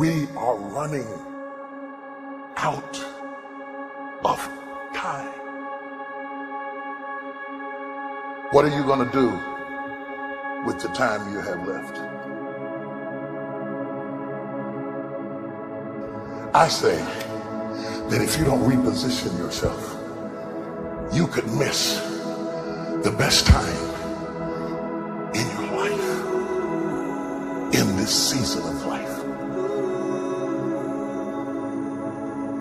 We are running out of time. What are you going to do with the time you have left? I say that if you don't reposition yourself, you could miss the best time in your life, in this season of life.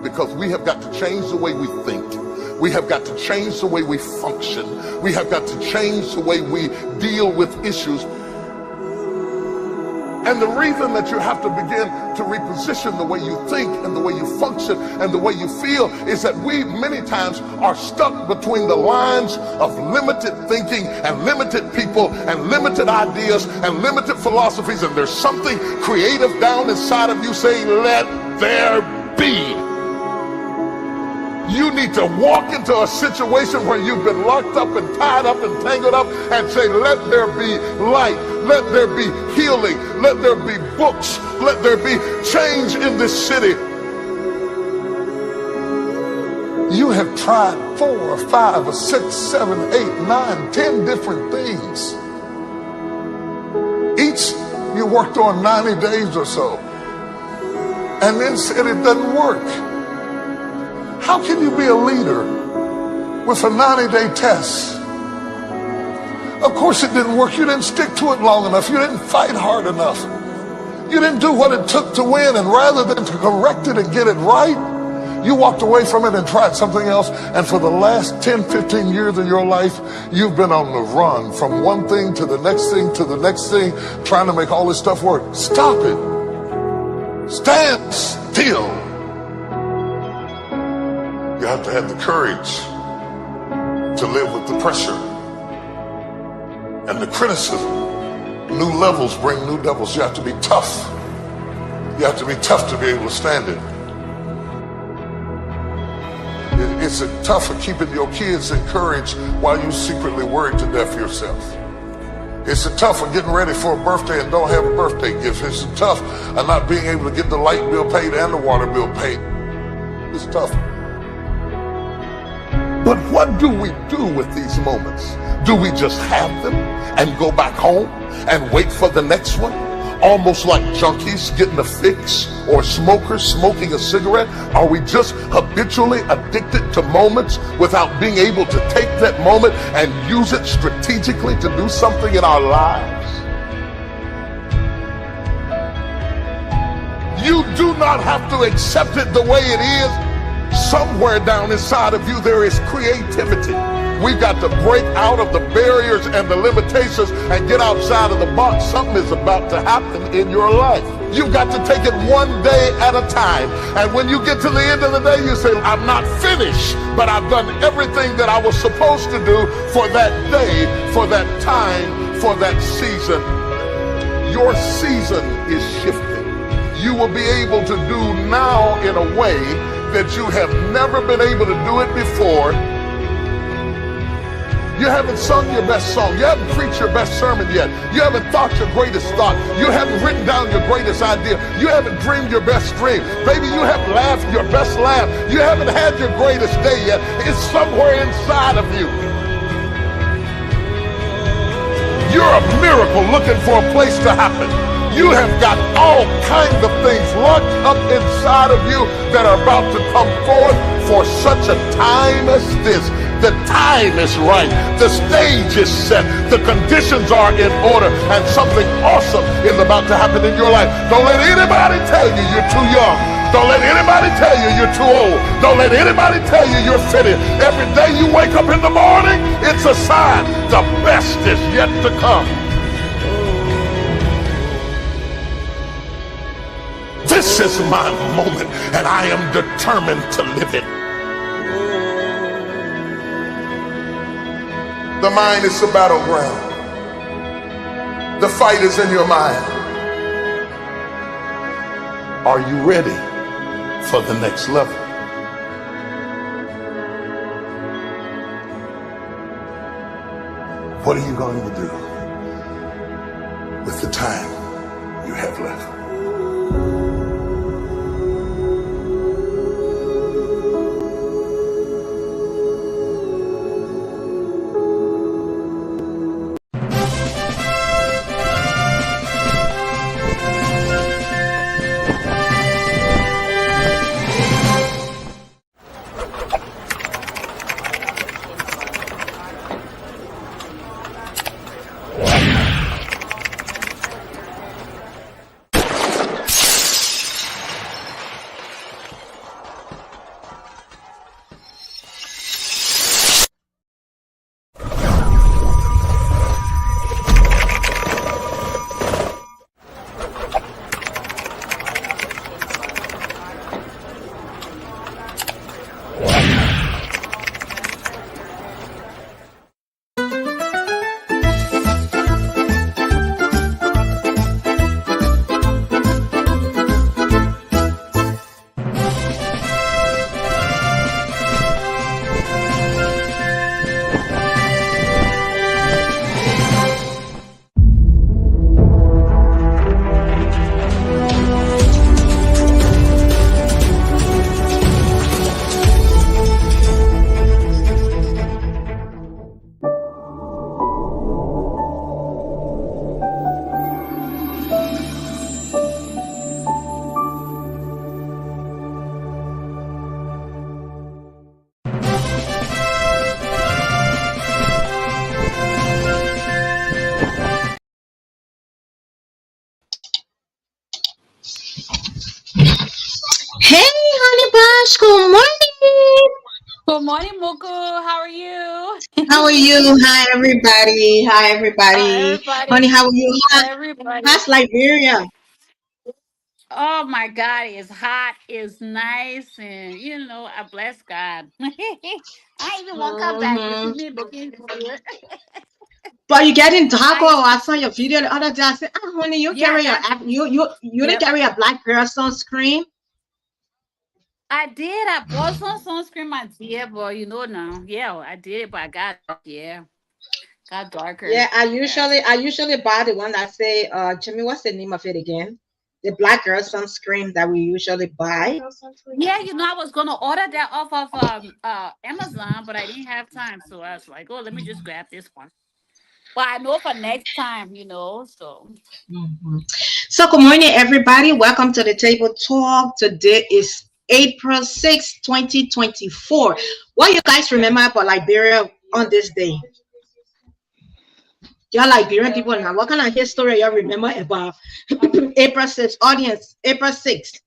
Because we have got to change the way we think. We have got to change the way we function. We have got to change the way we deal with issues. And the reason that you have to begin to reposition the way you think and the way you function and the way you feel is that we many times are stuck between the lines of limited thinking and limited people and limited ideas and limited philosophies. And there's something creative down inside of you saying, let there be. You need to walk into a situation where you've been locked up and tied up and tangled up and say, let there be light, let there be healing, let there be books, let there be change in this city. You have tried 4 or 5 or 6, 7, 8, 9, 10 different things. Each you worked on 90 days or so and then said it doesn't work. How can you be a leader with a 90-day test? Of course it didn't work. You didn't stick to it long enough. You didn't fight hard enough. You didn't do what it took to win. And rather than to correct it and get it right, you walked away from it and tried something else. And for the last 10, 15 years of your life, you've been on the run from one thing to the next thing to the next thing, trying to make all this stuff work. Stop it. Stand still. You have to have the courage to live with the pressure and the criticism. New levels bring new devils. You have to be tough. You have to be tough to be able to stand it. It's tough for keeping your kids encouraged while you secretly worried to death yourself. It's tough for getting ready for a birthday and don't have a birthday gift. It's tough for not being able to get the light bill paid and the water bill paid. It's tough. But what do we do with these moments? Do we just have them and go back home and wait for the next one? Almost like junkies getting a fix or smokers smoking a cigarette? Are we just habitually addicted to moments without being able to take that moment and use it strategically to do something in our lives? You do not have to accept it the way it is. Somewhere down inside of you there is creativity. We've got to break out of the barriers and the limitations and get outside of the box. Something is about to happen in your life. You've got to take it one day at a time. And when you get to the end of the day, you say, I'm not finished, but I've done everything that I was supposed to do for that day, for that time, for that season. Your season is shifting. You will be able to do now in a way that you have never been able to do it before. You haven't sung your best song. You haven't preached your best sermon yet. You haven't thought your greatest thought. You haven't written down your greatest idea. You haven't dreamed your best dream. Baby, you haven't laughed your best laugh. You haven't had your greatest day yet. It's somewhere inside of you. You're a miracle looking for a place to happen. You have got all kinds of things locked up inside of you that are about to come forth for such a time as this. The time is right. The stage is set. The conditions are in order. And something awesome is about to happen in your life. Don't let anybody tell you you're too young. Don't let anybody tell you you're too old. Don't let anybody tell you you're fitted. Every day you wake up in the morning, it's a sign the best is yet to come. This is my moment, and I am determined to live it. The mind is the battleground. The fight is in your mind. Are you ready for the next level? What are you going to do with the time you have left? Bunch, good morning. Good morning, Moko. How are you? How are you? Hi, everybody. Hi, everybody. Honey, Everybody, how are you? everybody. How's Liberia? Oh my God, it's hot, it's nice, and I bless God. I even won't come back. You see Mm-hmm. me looking good. But you getting dark. I Oh, am. I saw your video the other day. I said, honey, you Yeah, I carry your got. you didn't Yep, carry a black girl sunscreen. I did. I bought some sunscreen, my dear, but now. Yeah, I did it, but I got yeah, got darker. Yeah, I Yeah. usually I usually buy the one that say, Jimmy, what's the name of it again? The black girl sunscreen that we usually buy. Yeah, I was gonna order that off of Amazon, but I didn't have time, so I was like, oh, let me just grab this one. But I know for next time, so Mhm. So, good morning, everybody. Welcome to the Table Talk. Today is April 6th, 2024. What you guys remember about Liberia on this day? Y'all Liberian people now. What kind of history y'all remember about April 6th? Audience, April 6th,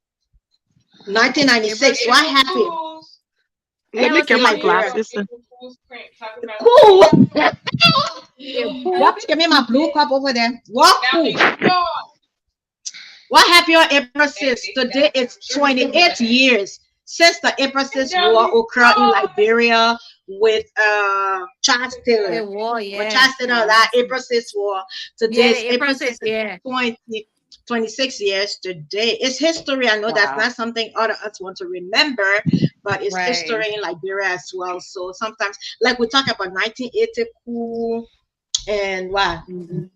April 1996. 6th, What happened Let it me was in get my Liberia? history. glasses. Cool. Yeah, Y'all cool. give me my blue cup over there. What cool? What happened on April 6th? Today it's 28 years since the April 6th war occurred in Liberia with Charles Taylor. The war, With yeah. Charles Taylor, that April 6th war. Today Yeah, is the April April 6th, 6th, yeah. 20, 26 years today. It's history. I know that's Wow. not something other us want to remember, but it's Right. history in Liberia as well. So sometimes, like we talk about 1980 coup and what? Mhm.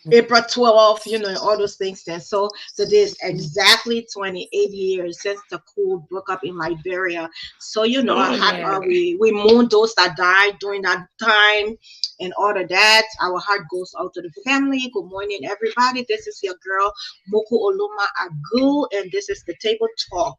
April 12th, and all those things then. So today is exactly 28 years since the coup broke up in Liberia. So our Oh heart my Yeah. are God. we mourn those that died during that time and all of that. Our heart goes out to the family. Good morning, everybody. This is your girl Moko Oloma Agu, and this is the Table Talk.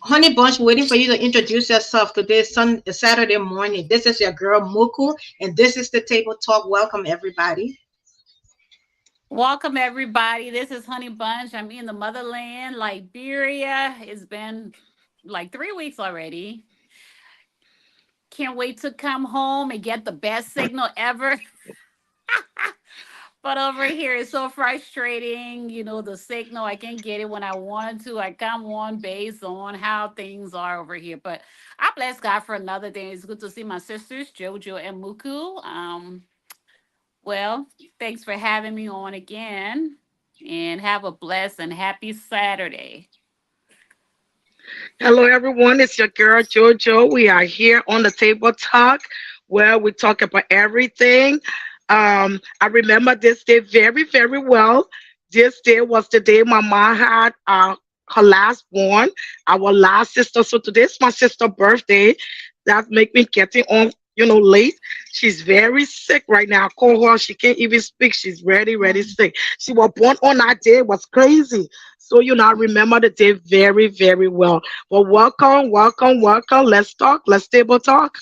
Honey Bunch, waiting for you to introduce yourself. Today is Saturday morning. This is your girl Muku, and this is the Table Talk. Welcome, everybody. Welcome everybody. This is Honey Bunch. I'm in the motherland, Liberia. It's been like 3 weeks already. Can't wait to come home and get the best signal ever. But over here it's so frustrating. The signal, I can't get it when I wanted to. I come on based on how things are over here. But I bless God for another day. It's good to see my sisters, Jojo and Muku. Well, thanks for having me on again. And have a blessed and happy Saturday. Hello, everyone. It's your girl JoJo. We are here on the table talk where we talk about everything. I remember this day very, very well. This day was the day my mom had her last born, our last sister. So today's my sister's birthday. That make me getting on, late. She's very sick right now. I call her. She can't even speak. She's really, really sick. She was born on that day. It was crazy. So, I remember the day very, very well. Well, welcome, welcome, welcome. Let's talk. Let's table talk.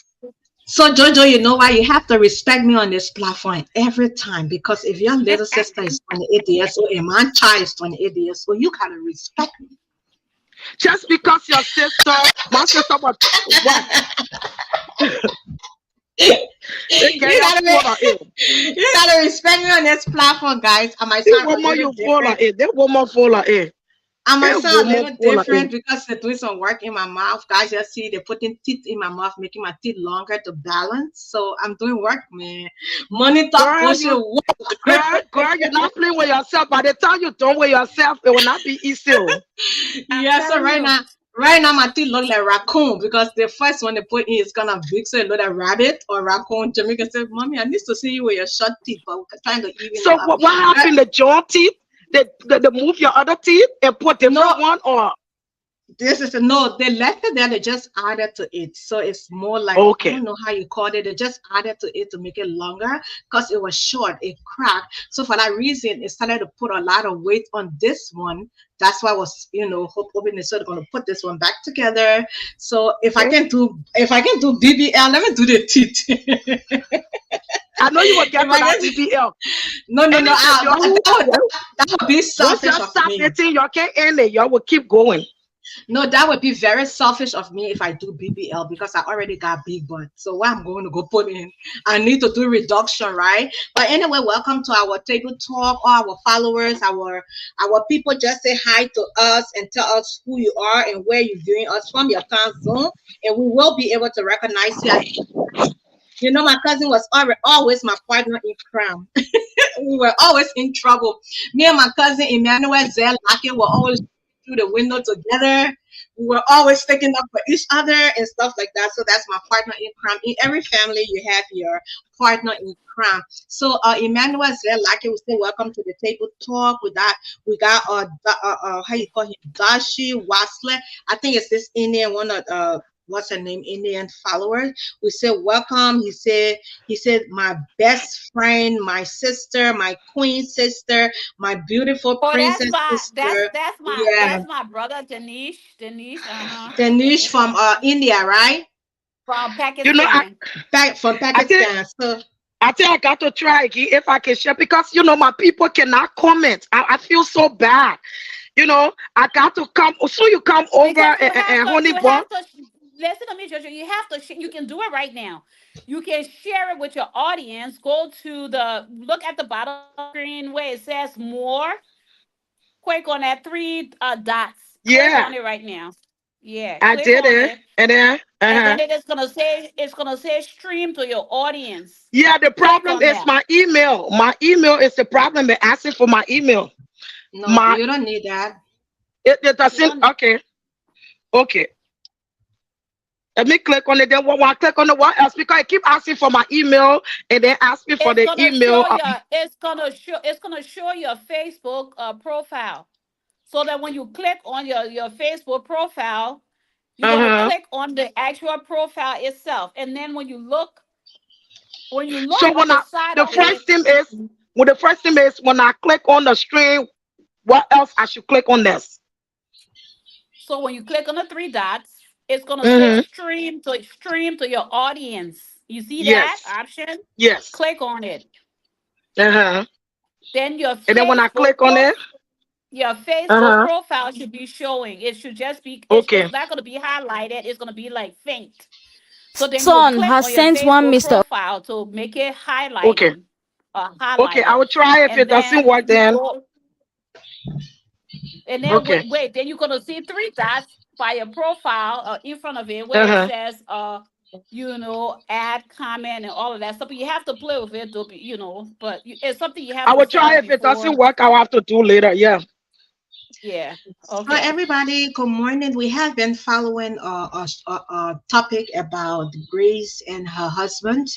So Jojo, you know why you have to respect me on this platform every time, because if your little sister is 28 years old and my child is 28 years old, you gotta respect me. Just because your sister, my sister was what? They get You your gotta photo in. you gotta respect me on this platform, guys. I might They sound a woman little you follow different. in. They woman follow in. I might They sound a woman little follow in. different because they're doing some work in my mouth. Guys, just see they're putting teeth in my mouth, making my teeth longer to balance. So I'm doing work, man. Money talk Girl, bullshit. you girl, you're not playing with yourself. By the time you done with yourself, it will not be easy. Oh. I'm Yeah, so telling right you. now, right now my teeth look like raccoon because the first one they put in is kind of big, so it look like rabbit or raccoon. Jamaica said, "Mommy, I need to see you with your short teeth, but we're trying to even So it up." what Right? happened? The jaw teeth? They move your other teeth and put different No, one or This is no, they left it there, they just added to it. So it's more like, I Okay. don't know how you call it. They just added to it to make it longer because it was short, it cracked. So for that reason, it started to put a lot of weight on this one. That's why I was, hoping they're sort of gonna put this one back together. So Okay. if I can do BBL, let me do the teeth. I know you will If get to I that can, BBL. no, no, no, Anything you that would be once you selfish of stop me. eating, you can't end it. You will keep going. No, that would be very selfish of me if I do BBL because I already got big butt. So what I'm going to go put in, I need to do reduction, right? But anyway, welcome to our table talk. All our followers, our people, just say hi to us and tell us who you are and where you're viewing us from, your time zone, and we will be able to recognize you. My cousin was always my partner in crime. We were always in trouble. Me and my cousin Emmanuel Zell were always through the window together. We were always sticking up for each other and stuff like that. So that's my partner in crime. In every family, you have your partner in crime. So Emmanuel Zell we say welcome to the table talk. With that, we got how you call him, Dashi Wasler. I think it's this Indian one of what's her name, Indian followers. We said welcome. He said, my best friend, my sister, my queen sister, my beautiful Oh, that's princess my sister. Yeah. that's my brother Danish. Danish from India, right? From You know, Pakistan. Back from I think Pakistan. So I think I got to try again if I can share because my people cannot comment. I feel so bad. I got to come. So you come over Because and honey you bun. have to listen to me, Jojo. You have to you can do it right now. You can share it with your audience. Go to the look at the bottom of the screen where it says more. Click on that three dots. Click Yeah, on it right now. Yeah, I click did on it. it. And then And then it's gonna say stream to your audience. yeah, the Click problem on is that. my email. My email is the problem. They're asking for my email. no, My you don't need that. it You doesn't. don't Okay, okay. Let me click on it. Then when I click on it, what else? Because I keep asking for my email and then ask me for it's the gonna email. show your it's gonna show your Facebook profile. So that when you click on your Facebook profile, you're gonna Uh-huh. click on the actual profile itself. And then when you look So on when the I side the of it, first thing is when I click on the stream, what else I should click on this? so when you click on the three dots, it's gonna say Mm-hmm. stream to your audience. You see that Yes. option? Yes. Click on it. Uh-huh. Then And then when I click on it, your Facebook uh-huh. profile should be showing. It should just be Okay. it's not gonna be highlighted, it's gonna be like faint. So then you will Son click has on your sent one Facebook Mr. profile to make it Okay. highlighting, Okay. I highlighted. will try if And it doesn't then work you then. go, and then Okay. then you're gonna see three dots by your profile in front of it where it Uh-huh. says add comment and all of that stuff. But you have to play with it to be, but it's something you have I to will set try up if it before. doesn't work, I'll have to do later. Yeah. Yeah. So Okay. everybody, good morning. We have been following a topic about Grace and her husband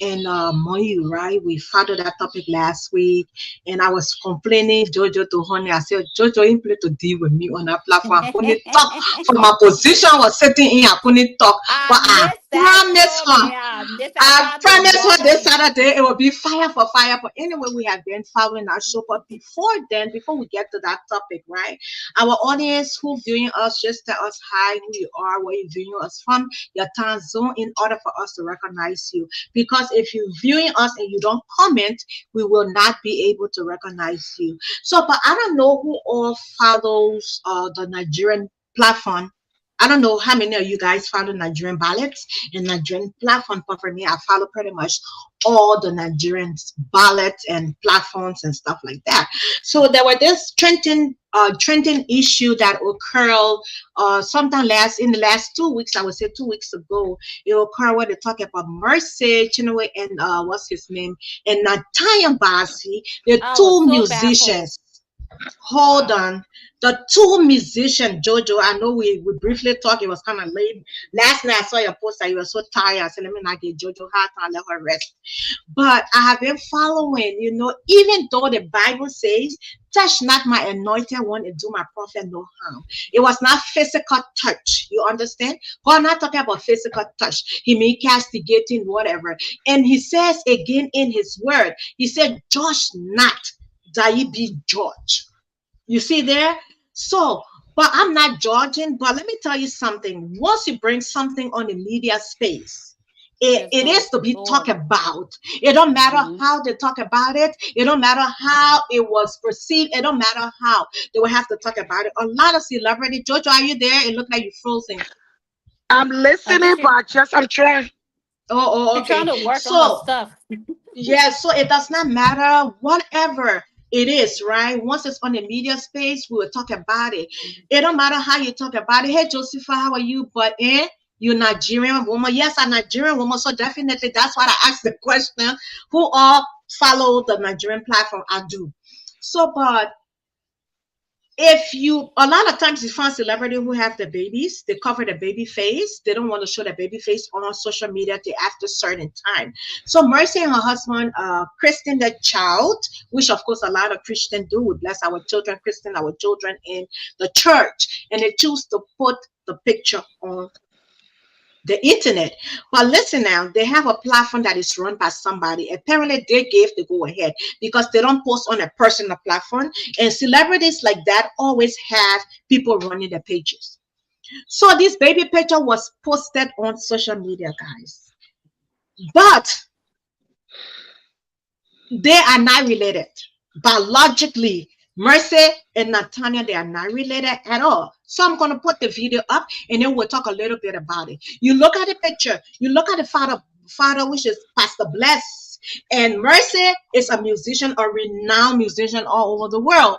and Moyu, right? We followed that topic last week, and I was complaining Jojo to Honey. I said, Jojo, you play to deal with me on that platform. I couldn't talk from my position. I was sitting in. I couldn't talk, I but I missed that promised show, her. man. I missed. I I tried to promise log her this on. Saturday it will be fire for fire. But anyway, we have been following our show. But before then, before we get to that topic, right? Our audience who viewing us, just tell us hi, who you are, where you viewing us from, your time zone, in order for us to recognize you. Because if you viewing us and you don't comment, we will not be able to recognize you. So, but I don't know who all follows the Nigerian platform. I don't know how many of you guys follow Nigerian ballots and Nigerian platform, but for me, I follow pretty much all the Nigerian ballots and platforms and stuff like that. So there were this trending issue that occurred sometime in the last 2 weeks. I would say 2 weeks ago. It occurred where they talk about Mercy Chinwe and what's his name and Nataya Basi, the I was two so baffled. musicians. Hold on. The two musicians, Jojo, I know we briefly talked, it was kind of late. Last night I saw your post that you were so tired. I said, let me not get Jojo hard time, let her rest. But I have been following, even though the Bible says, touch not my anointed one and do my prophet no harm. It was not physical touch. You understand? God not talking about physical touch. He may castigating, whatever. And he says again in his word, he said, judge not, that ye be judged. You see there? So, but I'm not judging, but let me tell you something. Once you bring something on the media space, it is to be talked about. It don't matter how they talk about it. It don't matter how it was perceived. It don't matter how they will have to talk about it. A lot of celebrity. Jojo, are you there? It looked like you're frozen. I'm listening, but I'm trying. Oh, okay. Trying to work on stuff. Yeah, so it does not matter whatever it is, right? Once it's on the media space, we will talk about it. It don't matter how you talk about it. Hey, Josepha, how are you? But you're Nigerian woman. Yes, I'm Nigerian woman. So definitely that's why I asked the question. Who all follow the Nigerian platform? I do. So, but a lot of times you find celebrity who have the babies, they cover the baby face. They don't want to show the baby face on social media till after certain time. So Mercy and her husband, christen the child, which of course a lot of Christians do. We bless our children, christen our children in the church, and they choose to put the picture on the internet. But listen now, they have a platform that is run by somebody. Apparently they gave the go ahead because they don't post on a personal platform, and celebrities like that always have people running their pages. So this baby picture was posted on social media, guys, but they are not related biologically. Mercy and Nathaniel, they are not related at all. So I'm going to put the video up and then we'll talk a little bit about it. You look at the picture, you look at the father, which is Pastor Bless, and Mercy is a musician, a renowned musician all over the world.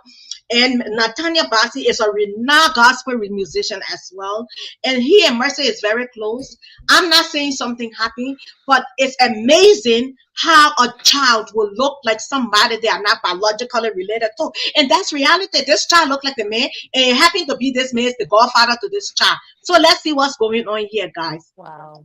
And Nathaniel Bassey is a renowned gospel musician as well. And he and Mercy is very close. I'm not saying something happy, but it's amazing how a child will look like somebody they are not biologically related to. And that's reality. This child looked like the man, and it happened to be this man is the godfather to this child. So let's see what's going on here, guys. Wow.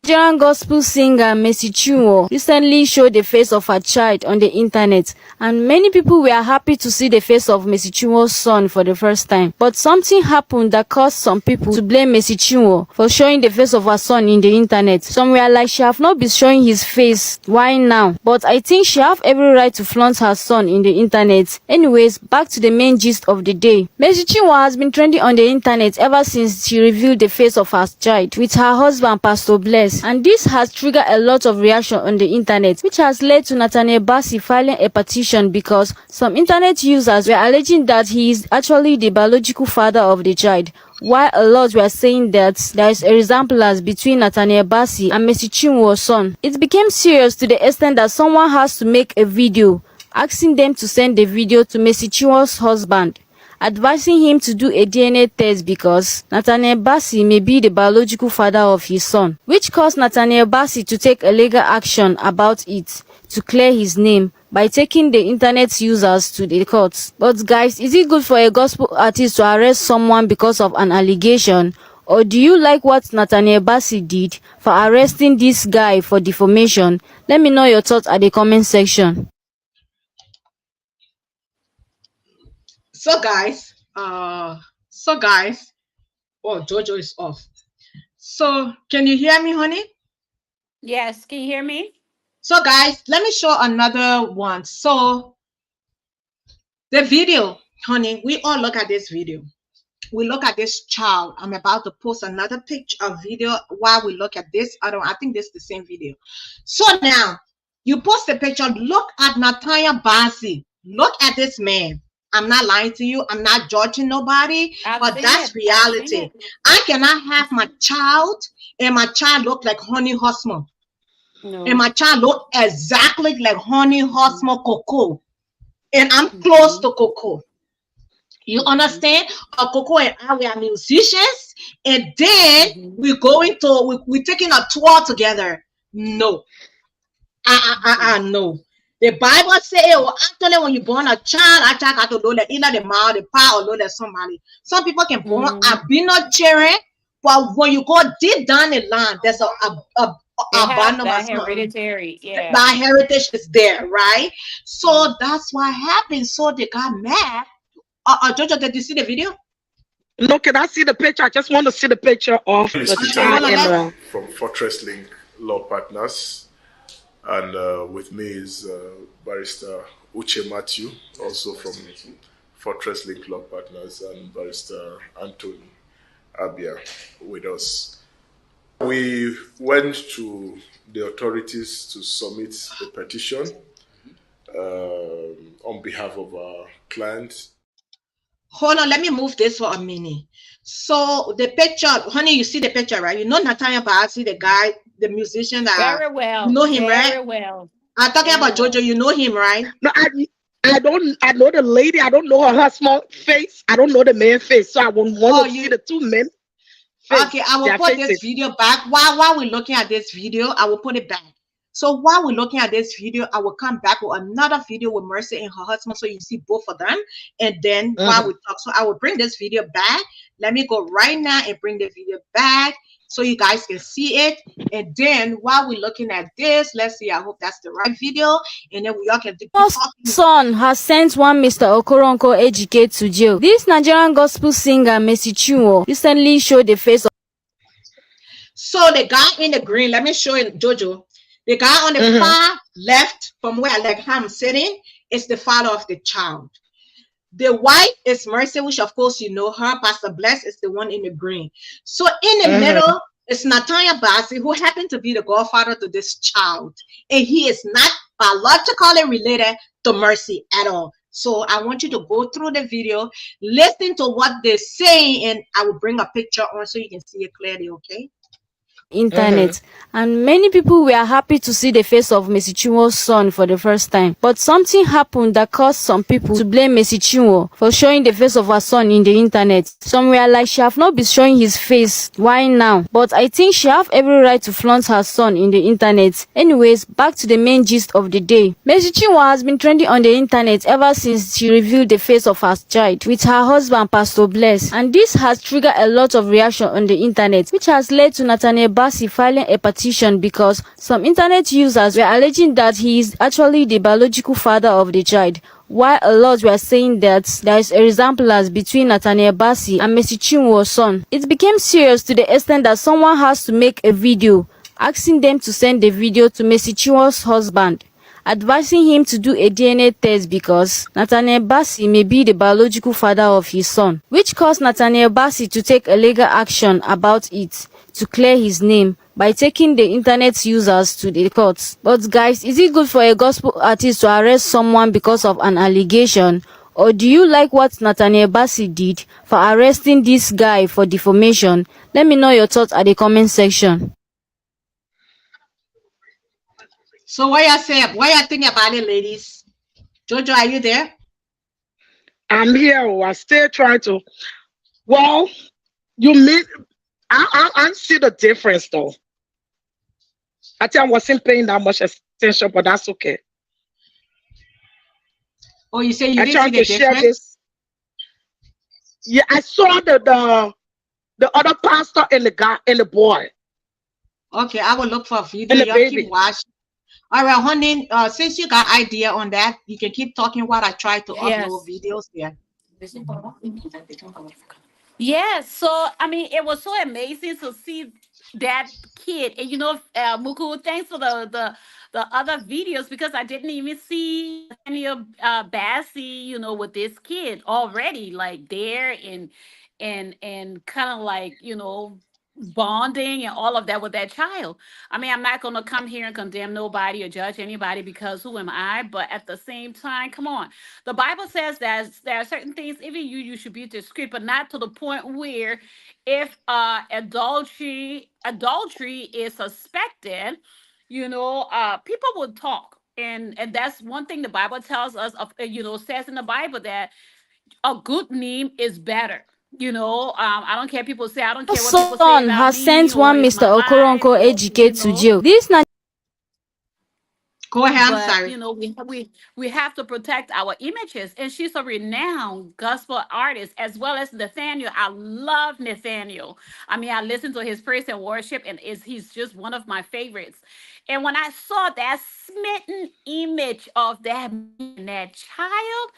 Nigerian gospel singer Mercy Chinwo recently showed the face of her child on the internet, and many people were happy to see the face of Mercy Chinwo's son for the first time. But something happened that caused some people to blame Mercy Chinwo for showing the face of her son in the internet. Some were like, she have not been showing his face, why now? But I think she have every right to flaunt her son in the internet. Anyways, back to the main gist of the day. Mercy Chinwo has been trending on the internet ever since she revealed the face of her child with her husband Pastor Bless. And this has triggered a lot of reaction on the internet, which has led to Nathaniel Bassey filing a petition because some internet users were alleging that he is actually the biological father of the child, while a lot were saying that there is a resemblance between Nathaniel Bassey and Mercy Chinwo's son. It became serious to the extent that someone has to make a video asking them to send the video to Mercy Chinwo's husband, advising him to do a DNA test because Nathaniel Bassey may be the biological father of his son, which caused Nathaniel Bassey to take a legal action about it to clear his name by taking the internet users to the courts. But guys, is it good for a gospel artist to arrest someone because of an allegation? Or do you like what Nathaniel Bassey did for arresting this guy for defamation? Let me know your thoughts at the comment section. So guys, oh, Jojo is off. So can you hear me, honey? Yes, can you hear me? So guys, let me show another one. So the video, honey, we all look at this video. We look at this child. I'm about to post another picture, a video while we look at this. I think this is the same video. So now you post the picture. Look at Nathaniel Bassey. Look at this man. I'm not lying to you. I'm not judging nobody, but that's reality. I cannot have my child and my child look like Honey Hosmer. No. And my child look exactly like Honey Hosmer Coco. And I'm close to Coco. You understand? Coco and I, we are musicians. And then we're taking a tour together. No. No. The Bible say, oh, actually, when you born a child got to know that either the mouth, the power, or know that somebody. Some people can born albino children, but when you go deep down the line, there's a They have abandonment. that hereditary. Yeah. That heritage is there, right? So that's what happened. So they got mad. Jojo, did you see the video? No, can I see the picture? I just want to see the picture of My name is the Peter child Ibrahim and from Fortress Link Law Partners, and with me is Barrister Uche Matthew, also from Fortress Link Law Partners, and Barrister Anthony Abia with us. We went to the authorities to submit a petition on behalf of our client. Hold on, let me move this for a minute. So the picture, honey, you see the picture, right? You know Nathaniel Bassey, the guy, the musician that Very well. you know him, Very right? well. I'm talking Very about well. Jojo, you know him, right? no, I don't. I know the lady. I don't know her small face. I don't know the man face. So I would want to see the two men. Face, Okay, I will their put faces. this video back. While we're looking at this video, I will put it back. So while we're looking at this video, I will come back with another video with Mercy and her husband, so you see both of them. And then while we talk, so I will bring this video back. Let me go right now and bring the video back so you guys can see it. And then while we're looking at this, let's see. I hope that's the right video. And then we all can keep talking. Son has sent one Mr. Okoronko Ejike to jail. This Nigerian gospel singer, Mercy Chinwo, recently showed the face of. So the guy in the green, let me show you, Jojo. The guy on the far left from where I'm sitting is the father of the child. The white is Mercy, which of course you know her. Pastor Bless is the one in the green. So in the middle is Nathaniel Bassey, who happened to be the godfather to this child. And he is not biologically related to Mercy at all. So I want you to go through the video, listen to what they're saying, and I will bring a picture on so you can see it clearly, okay? Internet, and many people were happy to see the face of Mercy Chinwo's son for the first time. But something happened that caused some people to blame Mercy Chinwo for showing the face of her son in the internet. Some were like, she have not been showing his face, why now? But I think she have every right to flaunt her son in the internet. Anyways, back to the main gist of the day. Mercy Chinwo has been trending on the internet ever since she revealed the face of her child with her husband Pastor Bless, and this has triggered a lot of reaction on the internet, which has led to Nathaniel Bassey filing a petition because some internet users were alleging that he is actually the biological father of the child, while a lot were saying that there is a resemblance between Nathaniel Bassey and Mercy Chinwo's son. It became serious to the extent that someone has to make a video asking them to send the video to Mercy Chinwo's husband, advising him to do a DNA test because Nathaniel Bassey may be the biological father of his son, which caused Nathaniel Bassey to take a legal action about it to clear his name by taking the internet users to the courts. But guys, is it good for a gospel artist to arrest someone because of an allegation? Or do you like what Nathaniel Bassey did for arresting this guy for defamation? Let me know your thoughts at the comment section. So what you say? What you think about it, ladies? Jojo, are you there? I'm here. I'm still trying to. Well, you mean I see the difference though. I think I wasn't paying that much attention, but that's okay. Oh, you say you I didn't tried see the to share difference? this. Yeah, I saw the other pastor and the guy and the boy Okay, I will look for a video. and the Y'all baby. keep watching. All right, honey. Since you got idea on that, you can keep talking while I try to Yes. upload videos there. Yes, so I mean, it was so amazing to see that kid, and you know, Muku, thanks for the other videos because I didn't even see Daniel Bassey, you know, with this kid already, like there and kind of like you know bonding and all of that with that child. I mean, I'm not going to come here and condemn nobody or judge anybody because who am I? But at the same time, come on. The Bible says that there are certain things, even you should be discreet, but not to the point where if adultery is suspected, you know, people would talk. And that's one thing the Bible tells us of you know says in the Bible that a good name is better. You know, I don't care. People say I don't care what people say Son about has me sent or one it's Mr. my life Okoronko or you Ejike to know. jail. This Go ahead. I'm But sorry. you know, we have to protect our images. And she's a renowned gospel artist as well as Nathaniel. I love Nathaniel. I mean, I listen to his praise and worship, and is he's just one of my favorites. And when I saw that smitten image of that child,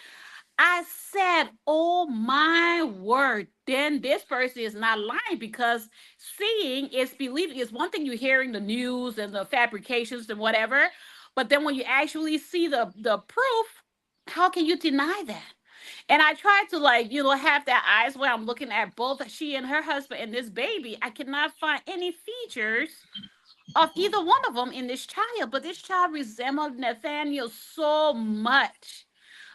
I said, "Oh my word!" Then this person is not lying, because seeing is believing. Is one thing you hear in the news and the fabrications and whatever, but then when you actually see the proof, how can you deny that? And I tried to, like, have that eyes where I'm looking at both she and her husband and this baby. I cannot find any features of either one of them in this child, but this child resembled Nathaniel so much.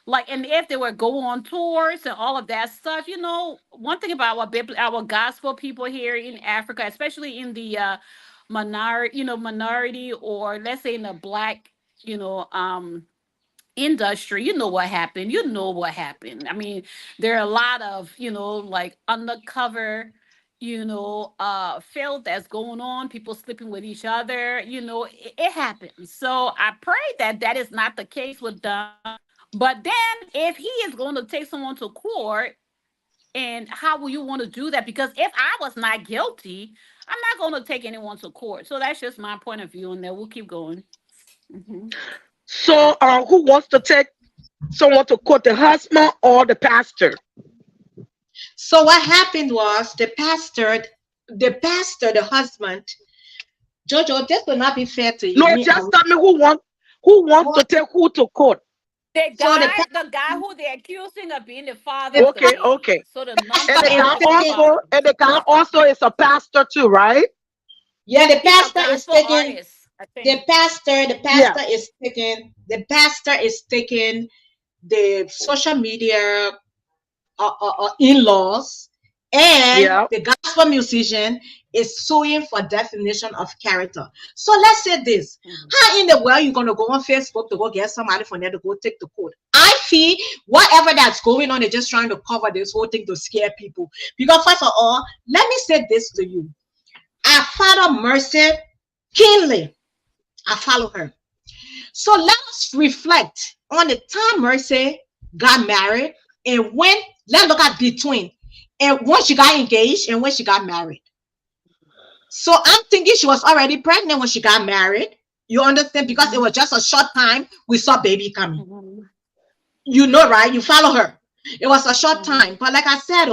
Like, and if they were go on tours and all of that stuff, one thing about our gospel people here in Africa, especially in the minority, or let's say in the black, you know, um, industry, I mean, there are a lot of, like undercover, filth that's going on, people sleeping with each other, it happens. So I pray that that is not the case with them. But then, if he is going to take someone to court, and how will you want to do that? Because if I was not guilty, I'm not going to take anyone to court. So that's just my point of view, and then we'll keep going. Hmm. So, who wants to take someone to court, the husband or the pastor? So what happened was the husband, Jojo, this will not be fair to you. No, just tell me who wants to take who to court. The So the guy who they're accusing of being the father of the Okay, baby. okay. So the And number the guy is the also, father. and the guy also is a pastor too, right? yeah, the He's a pastor is gospel taking artist, I the think. pastor Yeah, is taking the social media in-laws, and yeah. the gospel musician is suing for defamation of character. So let's say this: Mhm. how in the world you gonna go on Facebook to go get somebody from there to go take the court? I feel whatever that's going on, they're just trying to cover this whole thing to scare people. Because first of all, let me say this to you: our Father Mercy Kinley, I follow her. So let us reflect on the time Mercy got married, and when, let's look at between, and when she got engaged and when she got married. So I'm thinking she was already pregnant when she got married. You understand? Because it was just a short time we saw baby coming. Mhm. You know, right? You follow her. It was a short Mhm. time. But like I said,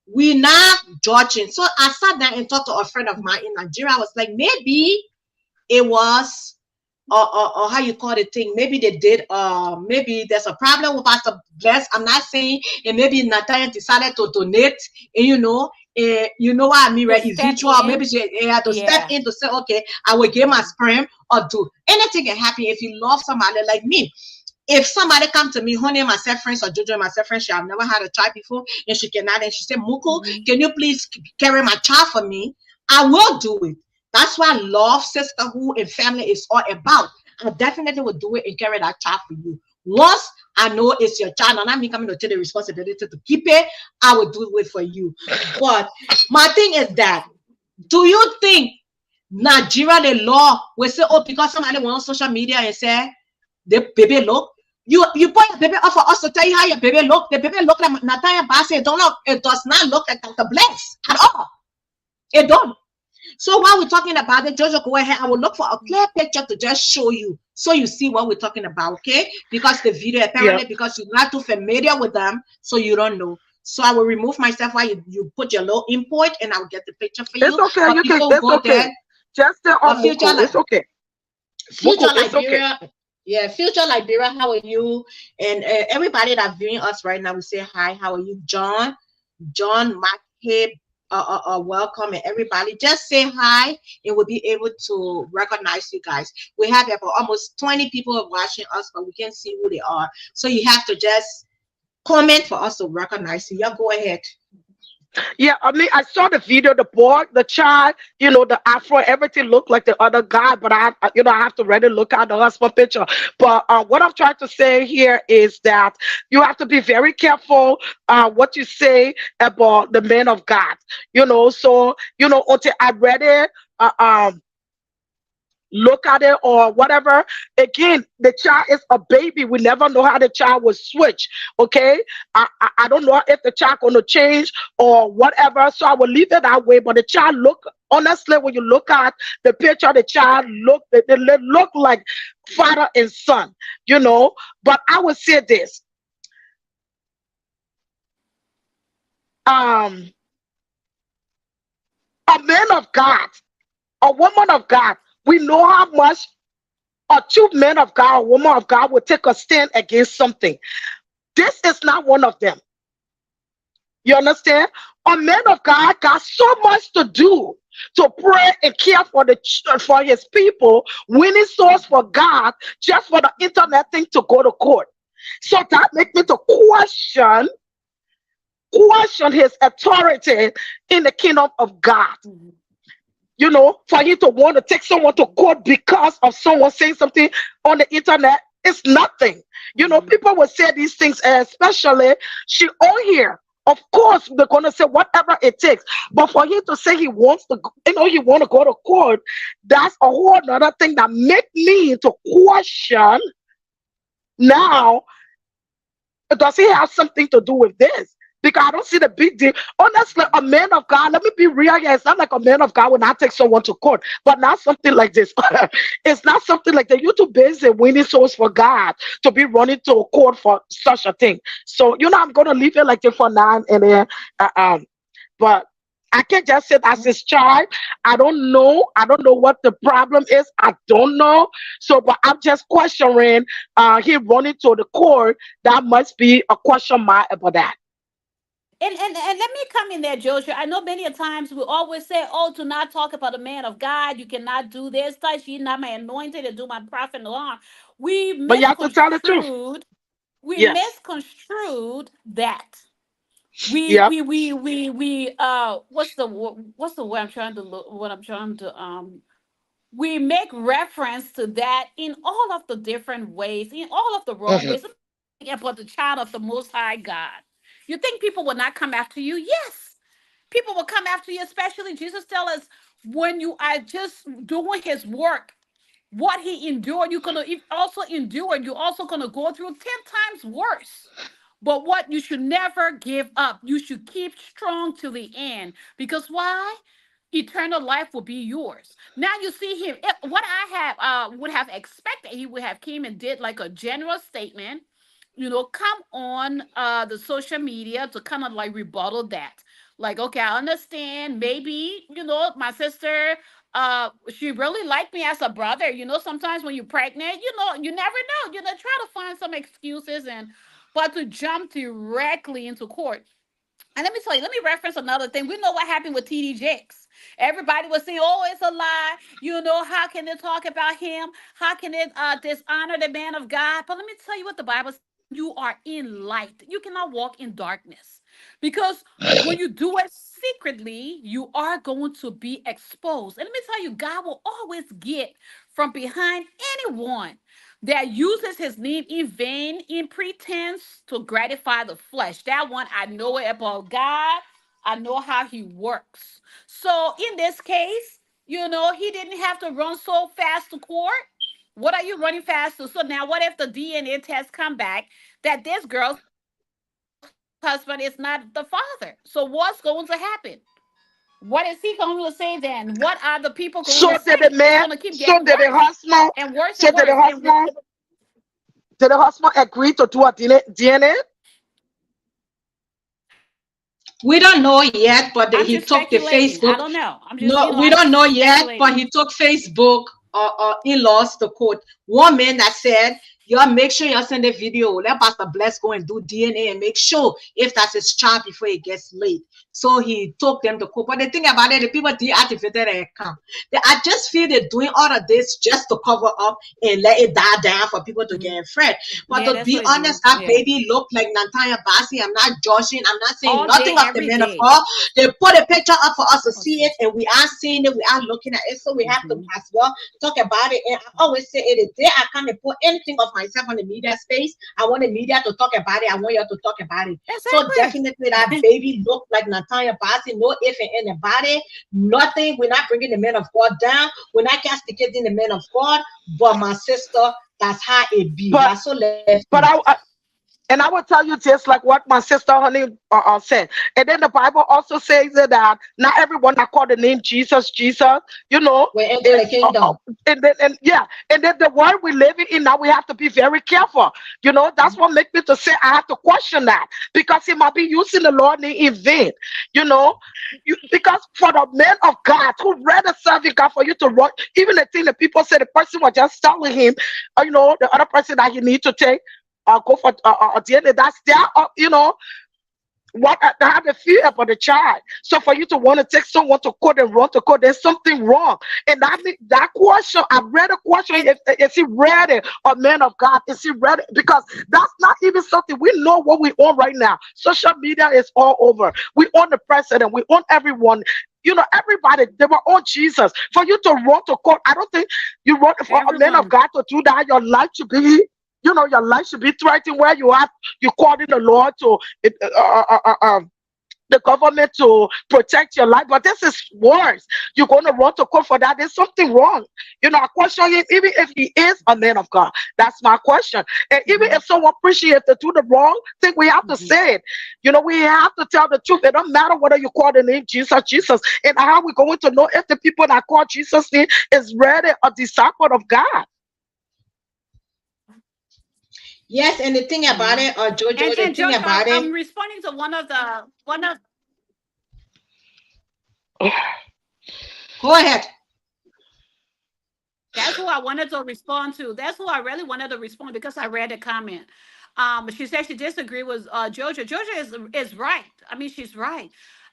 we're not judging. So I sat down and talked to a friend of mine in Nigeria. I was like, maybe it was or how you call the thing, maybe they did maybe there's a problem with Pastor Bless. I'm not saying, and maybe Natalia decided to donate, and you know what I mean, To right? step Eventual, maybe in. she had to step Yeah. in to say, okay, I will give my sperm, or do anything can happen if you love somebody like me. If somebody come to me, honey, myself friends, or Jojo, myself friends, she have never had a child before, and she cannot, and she said, Muko, Mhm. can you please carry my child for me? I will do it. That's why love, sisterhood, and family is all about. I definitely will do it and carry that child for you. Once I know it's your child, and I'm coming to take the responsibility to keep it, I will do it for you. But my thing is that, do you think Nigeria, the law will say, oh, because somebody went on social media and say the baby look, you put your baby up for us to tell you how your baby look. The baby look like Natalia Bassey. It does not look like Dr. Bless at all. It don't. So while we're talking about it, Jojo, go ahead. I will look for a clear picture to just show you, so you see what we're talking about, okay? Because the video, Yeah. apparently, because you're not too familiar with them, so you don't know. So I will remove myself while you put your little import, and I'll get the picture for It's you. okay. But You can. before we It's go okay. there, Just stay on future Muku. It's okay. Muku, it's okay. Liberia, yeah, future Liberia, how are you? And everybody that's viewing us right now, we say hi. How are you, John? John McCabe, welcome, and everybody just say hi, and we'll be able to recognize you guys. We have about almost 20 people watching us, but we can't see who they are. So you have to just comment for us to recognize you. Yeah, go ahead. Yeah, I mean, I saw the video, the boy, the child, the afro, everything looked like the other guy, but I have to really look at the husband picture. But what I'm trying to say here is that you have to be very careful what you say about the man of God. So, until I read it, look at it or whatever. Again, the child is a baby. We never know how the child will switch. Okay, I don't know if the child gonna change or whatever. So I will leave it that way. But the child look, honestly, when you look at the picture, the child look, they look like father and son. You know. But I would say this. Um, a man of God, a woman of God, we know how much a true man of God, a woman of God will take a stand against something. This is not one of them. You understand? A man of God got so much to do to pray and care for for his people, winning souls for God, just for the internet thing to go to court. So that makes me to question his authority in the kingdom of God. You know, for you to want to take someone to court because of someone saying something on the internet, it's nothing. You know, people will say these things, especially she on here. Of course, they're gonna say whatever it takes. But for him to say he wants to, he want to go to court, that's a whole other thing that make me to question. Now, does he have something to do with this? Because I don't see the big deal. Honestly, a man of God, let me be real here. It's not like a man of God will not take someone to court, but not something like this. It's not something like that. You're too busy winning souls for God to be running to a court for such a thing. So, I'm going to leave it like this for now. And then, but I can't just say that's his child. I don't know. I don't know what the problem is. I don't know. So, but I'm just questioning him running to the court. That must be a question mark about that. And let me come in there, Joshua. I know many a times we always say, "Oh, do not talk about a man of God. You cannot do this. Touch ye not my anointed and do my prophet no harm." We But you have to tell the truth. misconstrued. We Yes. misconstrued that. We Yep. we we we we. What's the way I'm trying to look? What I'm trying to We make reference to that in all of the different ways, in all of the wrong Mhm. ways. About the child of the Most High God. You think people will not come after you? Yes, people will come after you, especially Jesus tell us when you are just doing his work, what he endured, you're gonna also endure, and you're also gonna go through 10 times worse. But what you should never give up. You should keep strong to the end. Because why? Eternal life will be yours. Now you see him. What I have would have expected, he would have came and did like a general statement, come on the social media to kind of like rebuttal that. Like, okay, I understand. Maybe, my sister, she really liked me as a brother. Sometimes when you're pregnant, you never know. Try to find some excuses but to jump directly into court. And let me tell you, let me reference another thing. We know what happened with TD Jakes. Everybody was saying, "Oh, it's a lie." How can they talk about him? How can it dishonor the man of God? But let me tell you what the Bible says. You are in light. You cannot walk in darkness. Because when you do it secretly, you are going to be exposed. And let me tell you, God will always get from behind anyone that uses his name in vain, in pretense to gratify the flesh. That one, I know it about God. I know how he works. So in this case, he didn't have to run so fast to court. What are you running fast to? So now what if the DNA test come back that this girl's husband is not the father? So what's going to happen? What is he going to say then? What are the people going So to did the say? It's man, going to keep so getting did the worse husband, and worse so and did the worse. And husband agree to do a DNA? We don't know yet, but I'm he just took the speculating. I Facebook. don't know. No, we I'm don't know just yet, but speculating. he took Facebook in-laws to court. One man that said, y'all make sure y'all send a video. Let Pastor Bless go and do DNA and make sure if that's his child before it gets late. So he took them to court. But the thing about it, the people deactivated their account. I just feel they're doing all of this just to cover up and let it die down for people to get afraid. But Yeah, to that's be what it do. honest, that Yeah. baby looked like Nantanya Bassi. I'm not judging. I'm not saying All day, nothing of the every men of day. God. They put a picture up for us to Oh, see it, and we are seeing it. We are looking at it. So we have to as well talk about it. And I always say it, the day I come and put anything of myself on the media space, I want the media to talk about it. I want you to talk about it. So Exactly. definitely that baby looked like Natanya Basi, no if and anybody, nothing. We're not bringing the men of God down. We're not castigating the men of God. But my sister, that's how it be. But That's so left. but and I will tell you just like what my sister Honey said. And then the Bible also says that not everyone that call the name Jesus, Jesus, you know, We're into the kingdom. and then the world we living in now, we have to be very careful. You know, that's what makes me to say I have to question that because he might be using the Lord name in vain. You know, because for the men of God who rather serving God for you to run, even the thing that people say the person was just telling him, you know, the other person that he need to take. Go for DNA. That's their, you know, what they have a fear about the child. So for you to want to take someone to court and run to court, there's something wrong. And that question, I read a question. Is he ready, a man of God? Is he ready? Because that's not even something we know what we own right now. Social media is all over. We own the president. We own everyone. You know, everybody, they were on Jesus. For you to run to court, I don't think you run for a man of God to do that. Your life should be. You know, your life should be threatened where you are. You called in the Lord to the government to protect your life, but this is worse. You're going to run to court for that. There's something wrong. You know, I question him, even if he is a man of God. That's my question. And even if someone appreciates to do the wrong thing, we have to say it. You know, we have to tell the truth. It don't matter whether you call the name Jesus, Jesus. And how we going to know if the people that call Jesus name is really a disciple of God? Yes, and the thing about it, Jojo, And, the and thing Jojo, about it. I'm responding to one of Go ahead. that's who I wanted to respond to. That's who I really wanted to respond because I read the comment. She said she disagreed with Jojo. Jojo is right. I mean, she's right.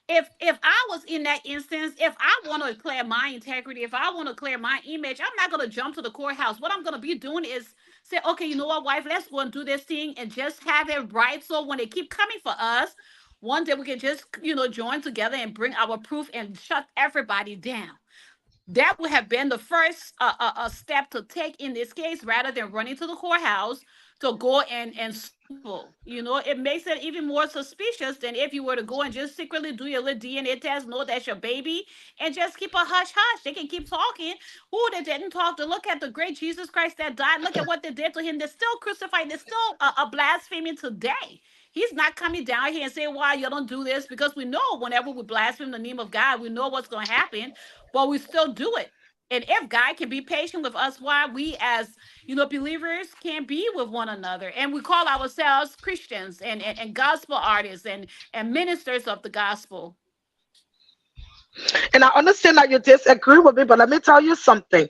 If I was in that instance, if I want to clear my integrity, if I want to clear my image, I'm not going to jump to the courthouse. What I'm going to be doing is say, okay, you know what, wife, let's go and do this thing and just have it right. So when they keep coming for us, one day we can just, you know, join together and bring our proof and shut everybody down. That would have been the first step to take in this case rather than running to the courthouse to go and sue. You know, it makes it even more suspicious than if you were to go and just secretly do your little DNA test, know that's your baby, and just keep a hush hush. They can keep talking. Who they didn't talk to look at the great Jesus Christ that died. Look at what they did to him. They're still crucified. They're still a blaspheming today. He's not coming down here and saying, why you don't do this? Because we know whenever we blaspheme the name of God, we know what's going to happen, but we still do it. And if God can be patient with us, why we as, you know, believers can't be with one another. And we call ourselves Christians and gospel artists and ministers of the gospel. And I understand that you disagree with me, but let me tell you something.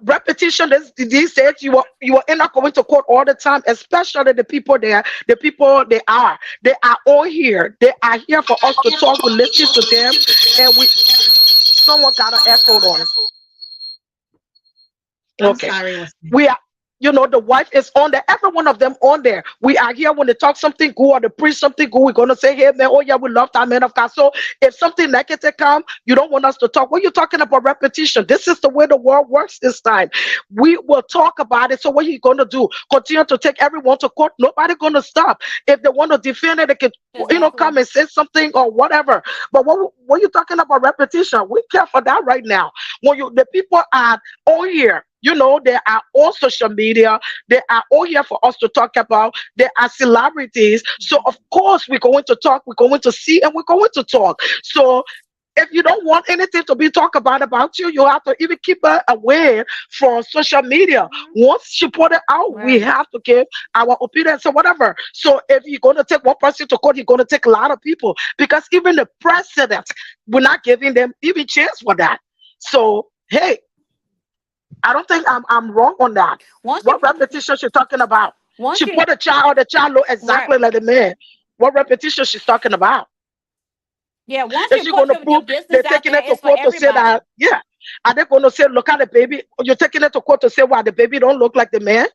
Repetition these days, you are not going to court all the time, especially the people there. The people they are all here. They are here for us to talk, to listen to them, and someone got an echo on. Okay. Sorry. We are, you know, the wife is on there. Every one of them on there. We are here when they talk something good or they preach something good. We're going to say, hey, man, oh, yeah, we love that man of God. So if something negative come, you don't want us to talk. What are you talking about repetition? This is the way the world works this time. We will talk about it. So what are you going to do? Continue to take everyone to court? Nobody going to stop. If they want to defend it, they can, you know, come and say something or whatever. But what are you talking about repetition? We care for that right now. When the people are on here, you know, they are on social media. They are all here for us to talk about. They are celebrities. So, of course, we're going to talk. We're going to see and we're going to talk. So, if you don't want anything to be talked about you, you have to even keep her away from social media. Once she put it out, we have to give our opinion. So, whatever. So, if you're going to take one person to court, you're going to take a lot of people. Because even the president, we're not giving them even chance for that. So, hey. I don't think I'm wrong on that. What repetition she's talking about? She put a child, or the child look exactly like the man. What repetition she's talking about? Yeah, once is she going to prove they're taking it to court to say that? Yeah, are they going to say, look at the baby? You're taking it to court to say why the baby don't look like the man?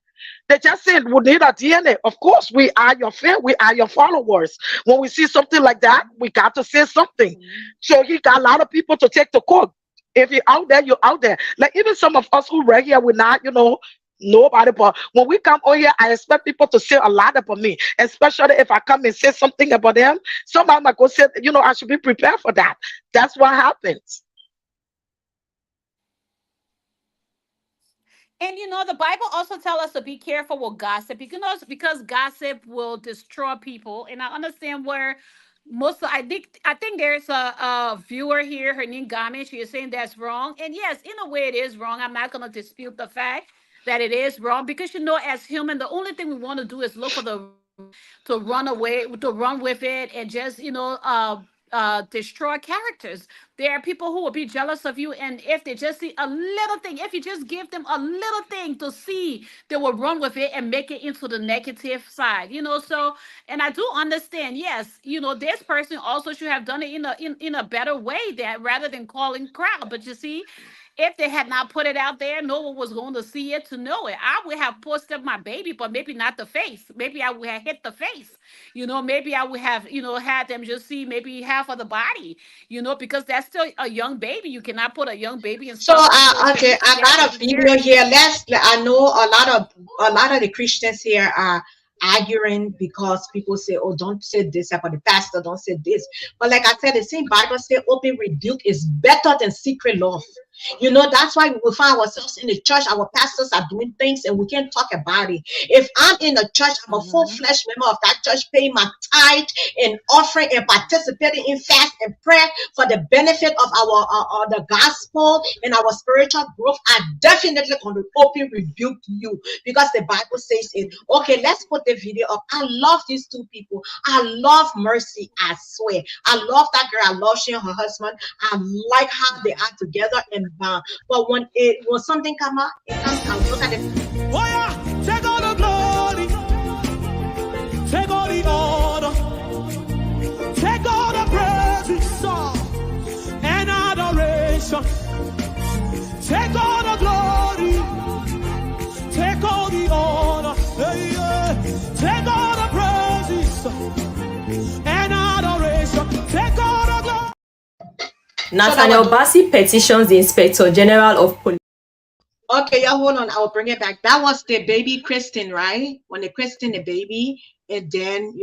They just said we need a DNA. Of course, we are your fan, we are your followers. When we see something like that, we got to say something. So he got a lot of people to take to court. If you're out there, you're out there. Like even some of us who right here, we're not, you know, Nobody. But when we come on here, I expect people to say a lot about me, especially if I come and say something about them. Somebody might go say, I should be prepared for that. That's what happens. And the Bible also tell us to be careful with gossip because gossip will destroy people. And I understand where I think there's a viewer here, her name Gami. She is saying that's wrong. And yes, in a way it is wrong. I'm not gonna dispute the fact that it is wrong because as human, the only thing we want to do is look for the to run away, to run with it, and just destroy characters. There are people who will be jealous of you, and if they just see a little thing, if you just give them a little thing to see, they will run with it and make it into the negative side. So, and I do understand. Yes, this person also should have done it in a better way, that rather than calling crowd. But you see, if they had not put it out there, no one was going to see it to know it. I would have posted my baby, but maybe not the face. Maybe I would have hit the face. Maybe I would have, had them just see maybe half of the body, because that's still a young baby. You cannot put a young baby in So, public. So okay, I you have to got a be video careful. here. I know a lot of the Christians here are arguing because people say, "Oh, don't say this about the pastor. Don't say this." But like I said, the same Bible say, "Open rebuke is better than secret love." That's why we find ourselves in the church. Our pastors are doing things and we can't talk about it. If I'm in the church, I'm a full-fledged member of that church, paying my tithe and offering and participating in fast and prayer for the benefit of our the gospel and our spiritual growth. I definitely going to open rebuke you because the Bible says it. Okay, let's put the video up. I love these two people. I love Mercy. I swear, I love that girl. I love she and her husband. I like how they are together and bound. But when something come out, it comes out. Look at it. Oh yeah, take all the glory, take all the honor, take all the praise and adoration. Take all the glory, take all the honor, take all the praises and adoration. Take all the glory. Nathaniel Bassey petitions the Inspector General of Police. Okay, yeah, hold on. I will bring it back. That was the baby Kristen, right? When they christened the baby, and then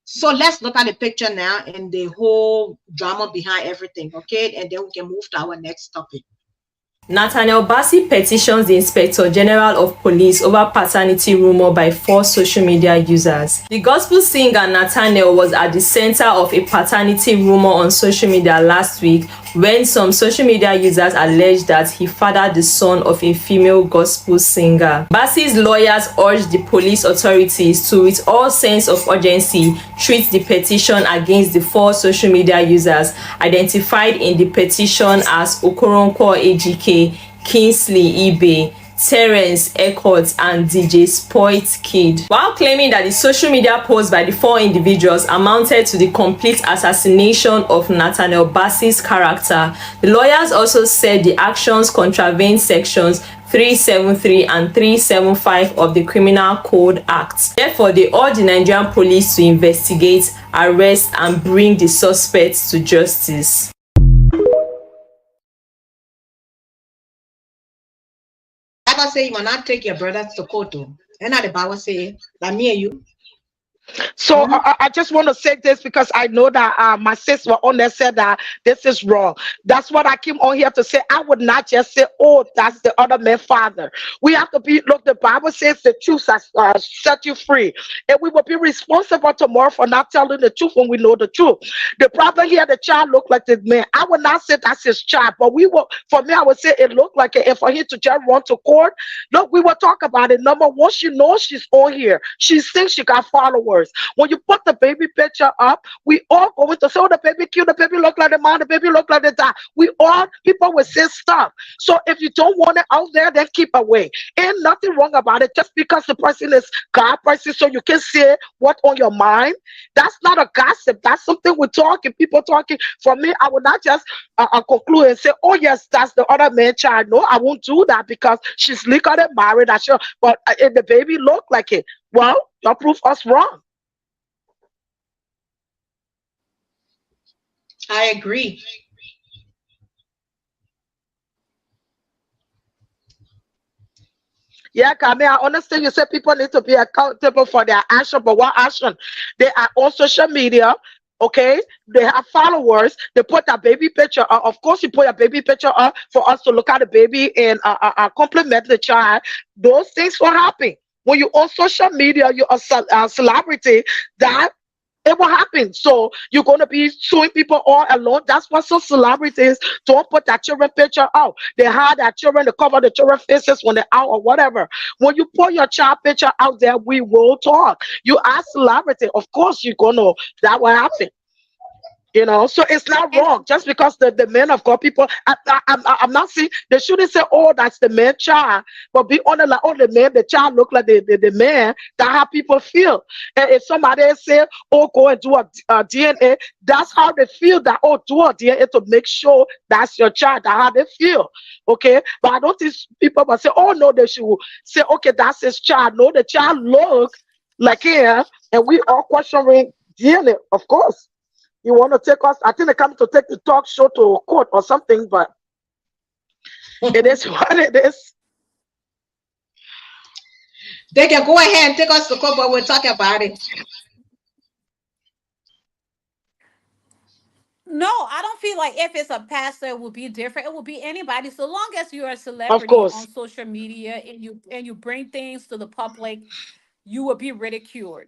So let's look at the picture now and the whole drama behind everything, okay? And then we can move to our next topic. Nathaniel Bassey petitions the Inspector General of Police over paternity rumor by 4 social media users. The gospel singer Nathaniel was at the center of a paternity rumor on social media last week when some social media users alleged that he fathered the son of a female gospel singer. Bassey's lawyers urged the police authorities to, with all sense of urgency, treat the petition against the 4 social media users identified in the petition as Okoronkwo Ejike, Kingsley Ibe, Terence Eckert, and DJ Spoit Kid. While claiming that the social media posts by the 4 individuals amounted to the complete assassination of Nathaniel Bassey's character, the lawyers also said the actions contravene sections 373 and 375 of the Criminal Code Act. Therefore, they urge the Nigerian police to investigate, arrest, and bring the suspects to justice. Bible say you will not take your brothers to court. And now the Bible say that me and you. So I just want to say this because I know that my sister on there said that this is wrong. That's what I came on here to say. I would not just say, "Oh, that's the other man's father." We have to be, look, the Bible says the truth has set you free. And we will be responsible tomorrow for not telling the truth when we know the truth. The brother here, the child looked like this man. I would not say that's his child, but for me, I would say it looked like it. And for him to just run to court, look, we will talk about it. Number one, she knows she's on here. She thinks she got followers. When you put the baby picture up, we all going to say, "Oh, the baby cute, the baby look like the mom, the baby look like the dad." People will say stuff. So if you don't want it out there, then keep away. Ain't nothing wrong about it. Just because the person is God person, so you can say what's on your mind. That's not a gossip. That's something we're talking, people talking. For me, I would not just conclude and say, "Oh yes, that's the other man's child." No, I won't do that because she's legally married. But if the baby look like it, well, you prove us wrong. I agree. Yeah, Kami, I understand you say people need to be accountable for their action, but what action? They are on social media, okay? They have followers. They put their baby picture up. Of course, you put your baby picture up for us to look at the baby and compliment the child. Those things will happen. When you on social media, you're a celebrity. That it will happen. So you're gonna be suing people all alone. That's what some celebrities don't put that children picture out. They hide their children to cover the children faces when they're out or whatever. When you put your child picture out there, we will talk. You are celebrity, of course you're gonna that will happen. You know, so it's not And wrong just because the men of God people. I'm not saying they shouldn't say, "Oh, that's the man child," but be honest, like, "Oh, the man, the child look like the man." That how people feel. And if somebody say, "Oh, go and do a DNA," that's how they feel. That, "Oh, do a DNA to make sure that's your child." That's how they feel. Okay, but I don't think people will say, "Oh no," they should say, "Okay, that's his child." No, the child look like him, and we all questioning DNA, of course. You want to take us? I think they come to take the talk show to court or something, but it is what it is. They can go ahead and take us to court, but we'll talk about it. no, I don't feel like if it's a pastor, it will be different. It will be anybody. So long as you're a Of celebrity course, on social media and you bring things to the public, you will be ridiculed.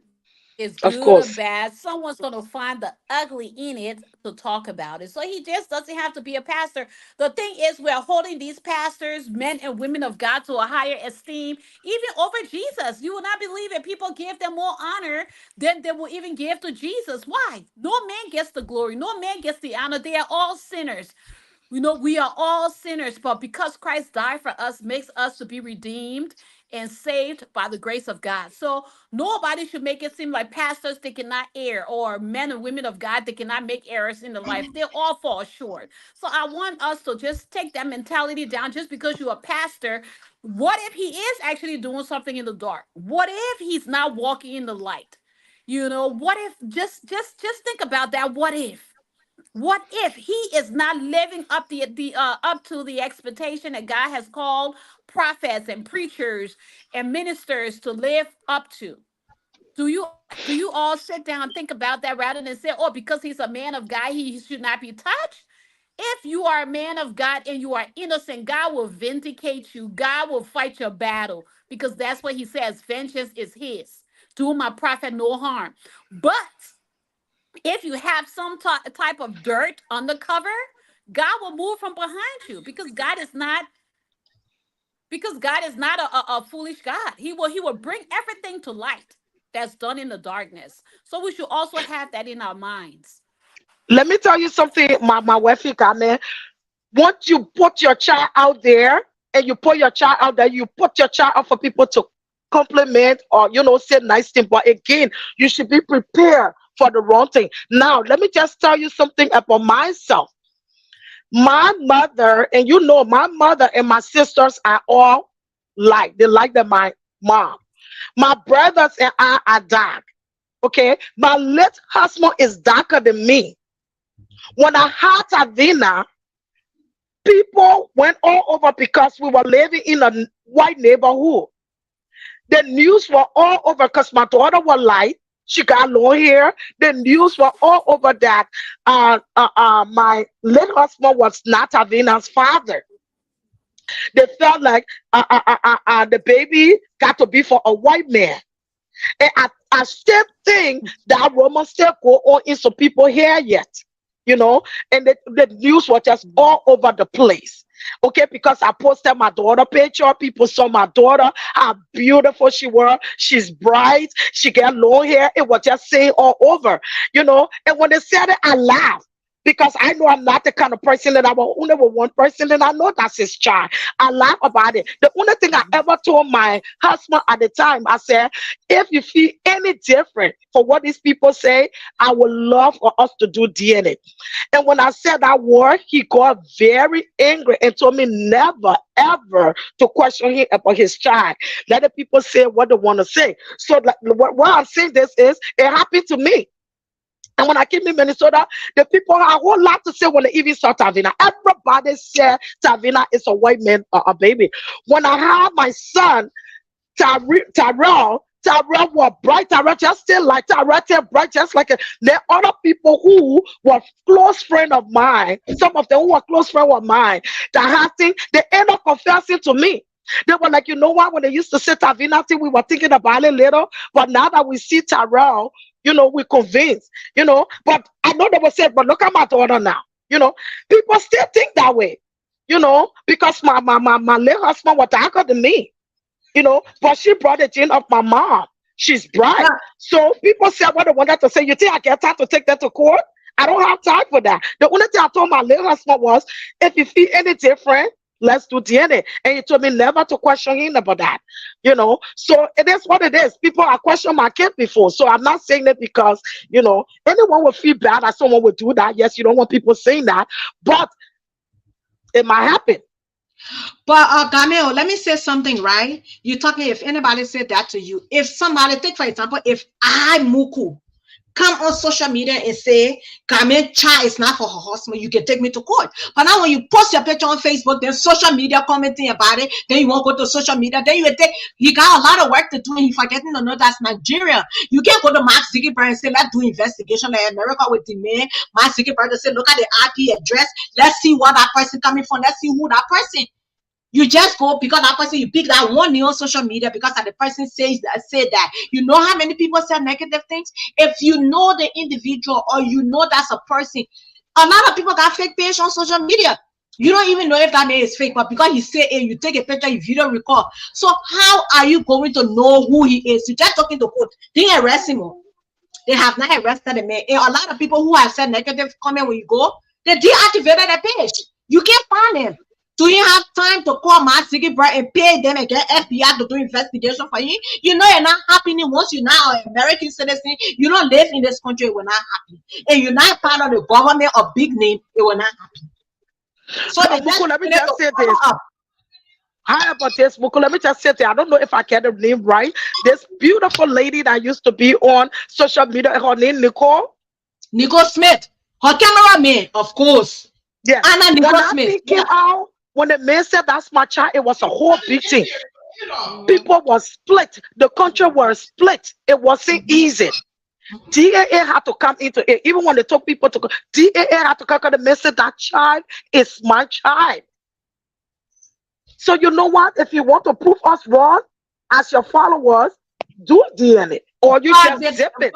It's of good or course. bad. Someone's going to find the ugly in it to talk about it. So he just doesn't have to be a pastor. The thing is, we're holding these pastors, men and women of God, to a higher esteem, even over Jesus. You will not believe it. People give them more honor than they will even give to Jesus. Why? No man gets the glory, no man gets the honor. They are all sinners. You know, we are all sinners, but because Christ died for us, makes us to be redeemed and saved by the grace of God. So nobody should make it seem like pastors they cannot err, or men and women of God they cannot make errors in their life. They all fall short. So I want us to just take that mentality down. Just because you're a pastor, what if he is actually doing something in the dark? What if he's not walking in the light? You know, what if just think about that? What if? What if he is not living up the up to the expectation that God has called prophets and preachers and ministers to live up to? Do you do you all sit down and think about that rather than say, "Oh, because he's a man of God, he should not be touched"? If you are a man of God and you are innocent, God will vindicate you. God will fight your battle because that's what he says. Vengeance is his. Do my prophet no harm. But if you have some type of dirt on the cover, God will move from behind you because God is not a foolish God. He will bring everything to light that's done in the darkness. So we should also have that in our minds. Let me tell you something, my wife, man. Once you put your child out there and you put your child out there, you put your child out for people to compliment or say nice thing. But again, you should be prepared for the wrong thing. Now, let me just tell you something about myself. My mother, and my mother and my sisters are all they like that my mom. My brothers and I are dark. Okay, my late husband is darker than me. When I had Tavina, people went all over because we were living in a white neighborhood. The news were all over because my daughter was light. She got long hair. The news were all over that my late husband was not Tavina's father. They felt like the baby got to be for a white man. And I still think that rumor still go on in some people here yet. And the news was just all over the place. Okay, because I posted my daughter picture. People saw my daughter, how beautiful she was. She's bright. She got long hair. It was just saying all over, And when they said it, I laughed. Because I know I'm not the kind of person that I will only with one person, and I know that's his child. I laugh about it. The only thing I ever told my husband at the time, I said, if you feel any different for what these people say, I would love for us to do DNA. And when I said that word, he got very angry and told me never, ever to question him about his child. Let the people say what they want to say. So what I'm saying this is, it happened to me. And when I came in Minnesota, the people had a whole lot to say when they even saw Tavina. Everybody said Tavina is a white man, a baby. When I had my son, Tyrell was bright. Tyrell just still like Tyrell, bright, just like there are other people who were close friend of mine. Some of them who were close friend of mine that had things, they end up confessing to me. They were like, you know what? When they used to say Tavina, we were thinking about it later, but now that we see Tyrell, we're convinced, But I know they were saying, but look at my daughter now. People still think that way, because my late husband was darker than me. But she brought the gene of my mom. She's bright. Yeah. So people said what they wanted to say. You think I get time to take that to court? I don't have time for that. The only thing I told my late husband was, if you feel any different, let's do DNA. And he told me never to question him about that. So it is what it is. People have questioned my kid before. So I'm not saying it because, anyone would feel bad that someone would do that. Yes, you don't want people saying that, but it might happen. But Gameo, let me say something, right? You're talking, if anybody said that to you, if somebody, take for example, if I, Muku, come on social media and say, Gameo child is not for her husband, you can take me to court. But now when you post your picture on Facebook, then social media commenting about it, then you won't go to social media, then you will take, he got a lot of work to do and he's forgetting to know that's Nigeria. You can't go to Mark Zuckerberg and say, let's do investigation like America with demand. Mark Zuckerberg to say, look at the IP address, let's see what that person coming from, let's see who that person. You just go because that person, you pick that one new on social media because that the person said that. You know how many people say negative things? If you know the individual or you know that's a person, a lot of people got fake page on social media. You don't even know if that name is fake, but because he say, hey, you take a picture, you video record. So how are you going to know who he is? You just talking to court. They arrest him. They have not arrested the man. And a lot of people who have said negative comment when you go, they deactivated the page. You can't find him. Do you have time to call Mark Zuckerberg and pay them and get FBI to do investigation for you? You know you're not happening once you're now an American citizen. You don't live in this country, it will not happen. And you're not part of the government or big name, it will not happen. So Muku, let me just say this. How about this, Muku? Let me just say this. I don't know if I get the name right. This beautiful lady that used to be on social media, her name Nicole Smith, her cameraman, of course. Yeah. Anna Nicole Smith. Came out, when the man said that's my child, it was a whole big thing. People were split. The country was split. It wasn't easy. DAA had to come into it. Even when they told people to go, DAA had to come to the message that child is my child. So you know what? If you want to prove us wrong as your followers, do DNA or you just zip it.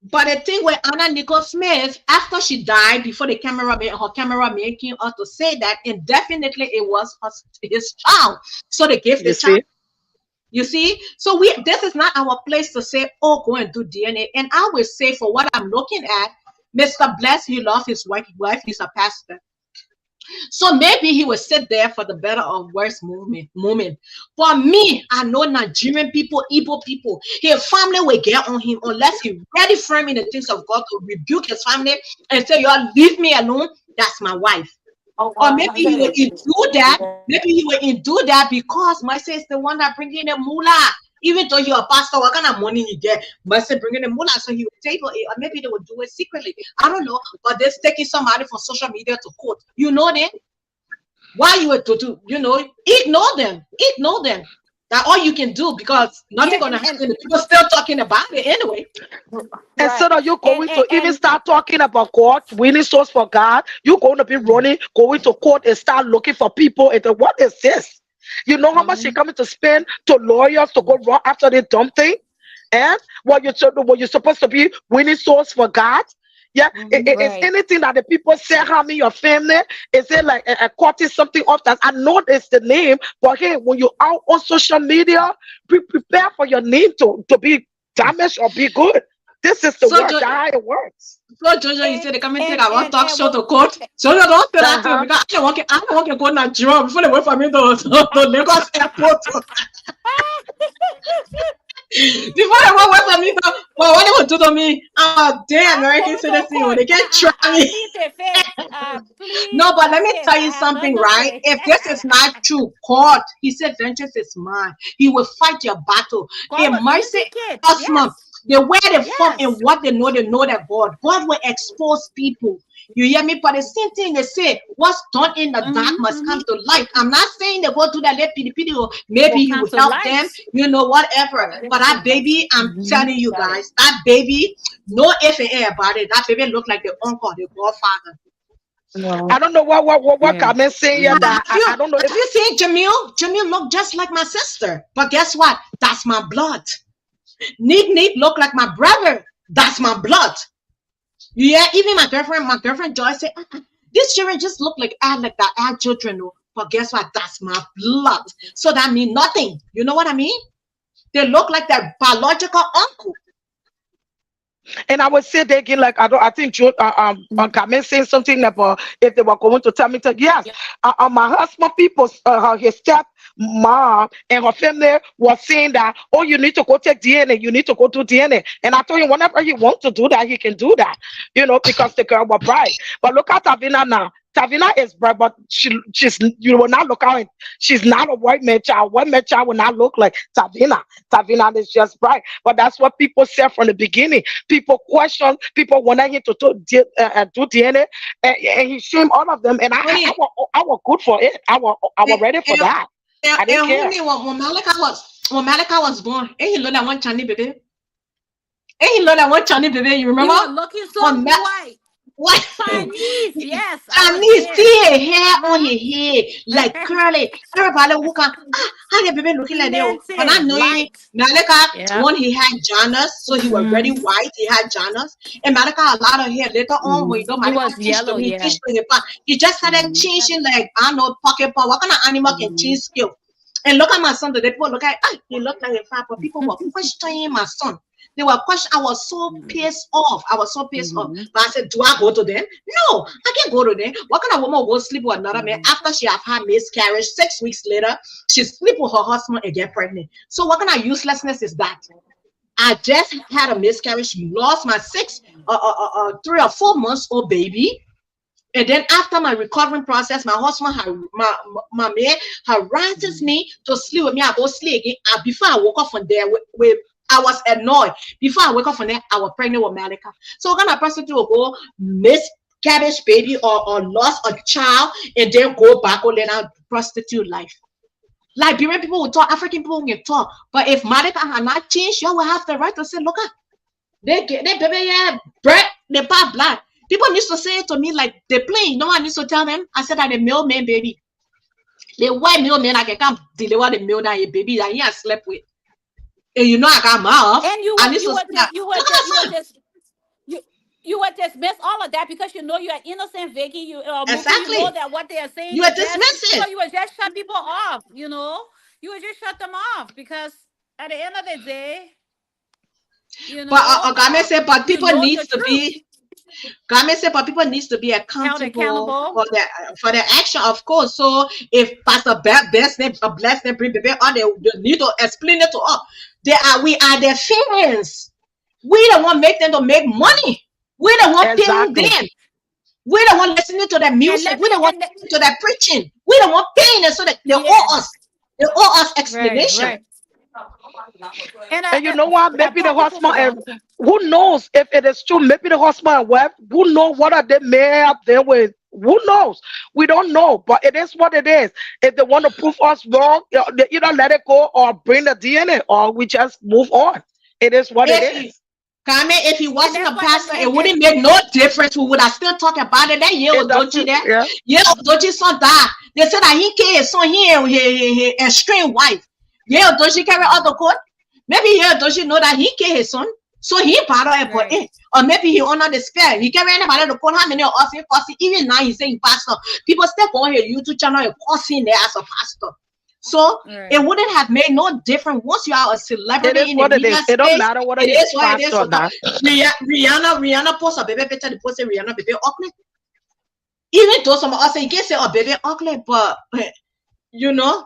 But the thing with Anna Nicole Smith, after she died, before her cameraman came out to say that, and definitely it was his child. So they gave the child. You see? So this is not our place to say, oh, go and do DNA. And I will say, for what I'm looking at, Mr. Bless, he loves his wife. He's a pastor. So maybe he will sit there for the better or worse moment. For me, I know Nigerian people, Igbo people, his family will get on him unless he ready firm in the things of God to rebuke his family and say, y'all leave me alone. That's my wife. Or maybe he will do that. Maybe he will do that because Mercy is the one that bring in the moolah. Even though you're a pastor, what kind of money you get? Mercy bringing the moolah, so he will table it, or maybe they will do it secretly. I don't know, but they're taking somebody from social media to court. You know them? Why you were to do? Ignore them. Ignore them. That's all you can do because nothing gonna happen. People still talking about it anyway. Instead of you going to even start talking about God, winning souls for God, you're going to be running, going to court and start looking for people. And then, what is this? You know how much you're coming to spend to lawyers to go run after the dumb thing? And what you're supposed to be winning souls for God? Yeah, it's anything that the people say harm in your family. Is it like a cutting something off that I know it's the name, but hey, when you're out on social media, be prepared for your name to be damaged or be good. This is the word that how it works. So Jojo, you said they come and take our talk show to court. So you don't tell that to me because I don't want to go to Nigeria before they wait for me to Lagos airport. Before they wait for me, but what they would do to me, damn American citizen, when they can't try me. No, but let me tell you something, right? If this is not true, court, he said vengeance is mine. He will fight your battle. In Mercy, the way they form and what they know that God will expose people. You hear me? But the same thing they say, what's done in the dark must come to light. I'm not saying they go to that let pity or maybe you will help them, you know, whatever. But that baby, I'm telling you guys, that baby, no if and air about it. That baby look like the uncle, the godfather. I don't know what Carmen saying here. That I don't know if you see Jamil look just like my sister. But guess what? That's my blood. Neat look like my brother. That's my blood. Yeah, even my girlfriend Joyce said, these children just look like that children. But guess what? That's my blood. So that means nothing. You know what I mean? They look like their biological uncle. And I would say they again, like I think Carmen saying something about if they were going to tell me to yes, my husband people, his step mom and her family was saying that, oh, you need to go take DNA, you need to go do DNA. And I told him whenever he wants to do that, he can do that, you know, because the girl was bright. But look at Tavina now. Tavina is bright, but she's you will not look out. She's not a white man child. White man child will not look like Tavina. Tavina is just bright. But that's what people said from the beginning. People question, people wanted him to do DNA, and he shamed all of them. And I was good for it. I was ready for that. I didn't care. When Malika was born, he looked at one Chinese baby. He looked at one Chinese baby. You remember? You were looking so white. What? Chinese, yes. Chinese, see hair on your head, like curly. Everybody look at how the baby looking like that. But I know Malika, when he had Janus, so he was very white. He had Janus, and Malika a lot of hair. Later on, when Malika was yellow, he just started changing, like I know pocket paw. What kind of animal can change skill? And look at my son today. People look at, he looked like a fat, but people were questioning my son. They were questioning. I was so pissed off. But I said, do I go to them? No, I can't go to them. What kind of woman will go sleep with another man after she have had miscarriage? 6 weeks later, she sleep with her husband and get pregnant. So what kind of uselessness is that? I just had a miscarriage, lost my 3 or 4 months old baby. And then after my recovering process, my husband my man harasses me to sleep with me. I go sleep again. Before I woke up from there, I was annoyed. Before I wake up from there, I was pregnant with Malika. So what kind of person will go miscarriage baby or lost a child and then go back or let out prostitute life? Liberian people will talk, African people will talk. But if Malika had not changed, you will have the right to say, look at they baby bread, they buy blood. People used to say it to me like they playing. No one used to tell them. I said that the mailman baby. The white mailman I can come deliver the mail that a baby that he has slept with. And you know I got mouth. And you would dismiss all of that because you know you're innocent, Vicky. Exactly. You know that what they are saying. You would dismiss it. So you would just shut people off. You know, you would just shut them off because at the end of the day, you know. But Game said, but people needs to be. Game said, but people needs to be accountable for their action, of course. So if Pastor bless them, bring baby on, they need to explain it to us. We are their fans. We don't want to make them to make money. We don't want paying them. We don't want listening to their music. We don't want listening to their preaching. We don't want paying them so that they owe us. They owe us explanation. Right. And you know what? Maybe the husband, who knows if it is true? Maybe the husband and wife, who knows what are they may have there with? Who knows? We don't know, but it is what it is. If they want to prove us wrong, they either let it go or bring the DNA, or we just move on. It is what it is. Carmen, if he wasn't a pastor, it wouldn't make no difference. We would have still talked about it. That year Odochi there. Yeah, Odochi's son died. They said that he killed his son here, his estranged wife. Yeah, Odochi carry out the court. Maybe Odochi know that he killed his son. So he part of it, or maybe he honor the spirit. He carry anybody to call how many of us cussing. Even now he's saying pastor. People still go on your YouTube channel and cussing there as a pastor. So it wouldn't have made no difference once you are a celebrity. It is what it is. It don't matter what it is. What it is. Rihanna post a baby picture. They post a Rihanna baby ugly. Even though some of us say you can't say a baby ugly, but you know,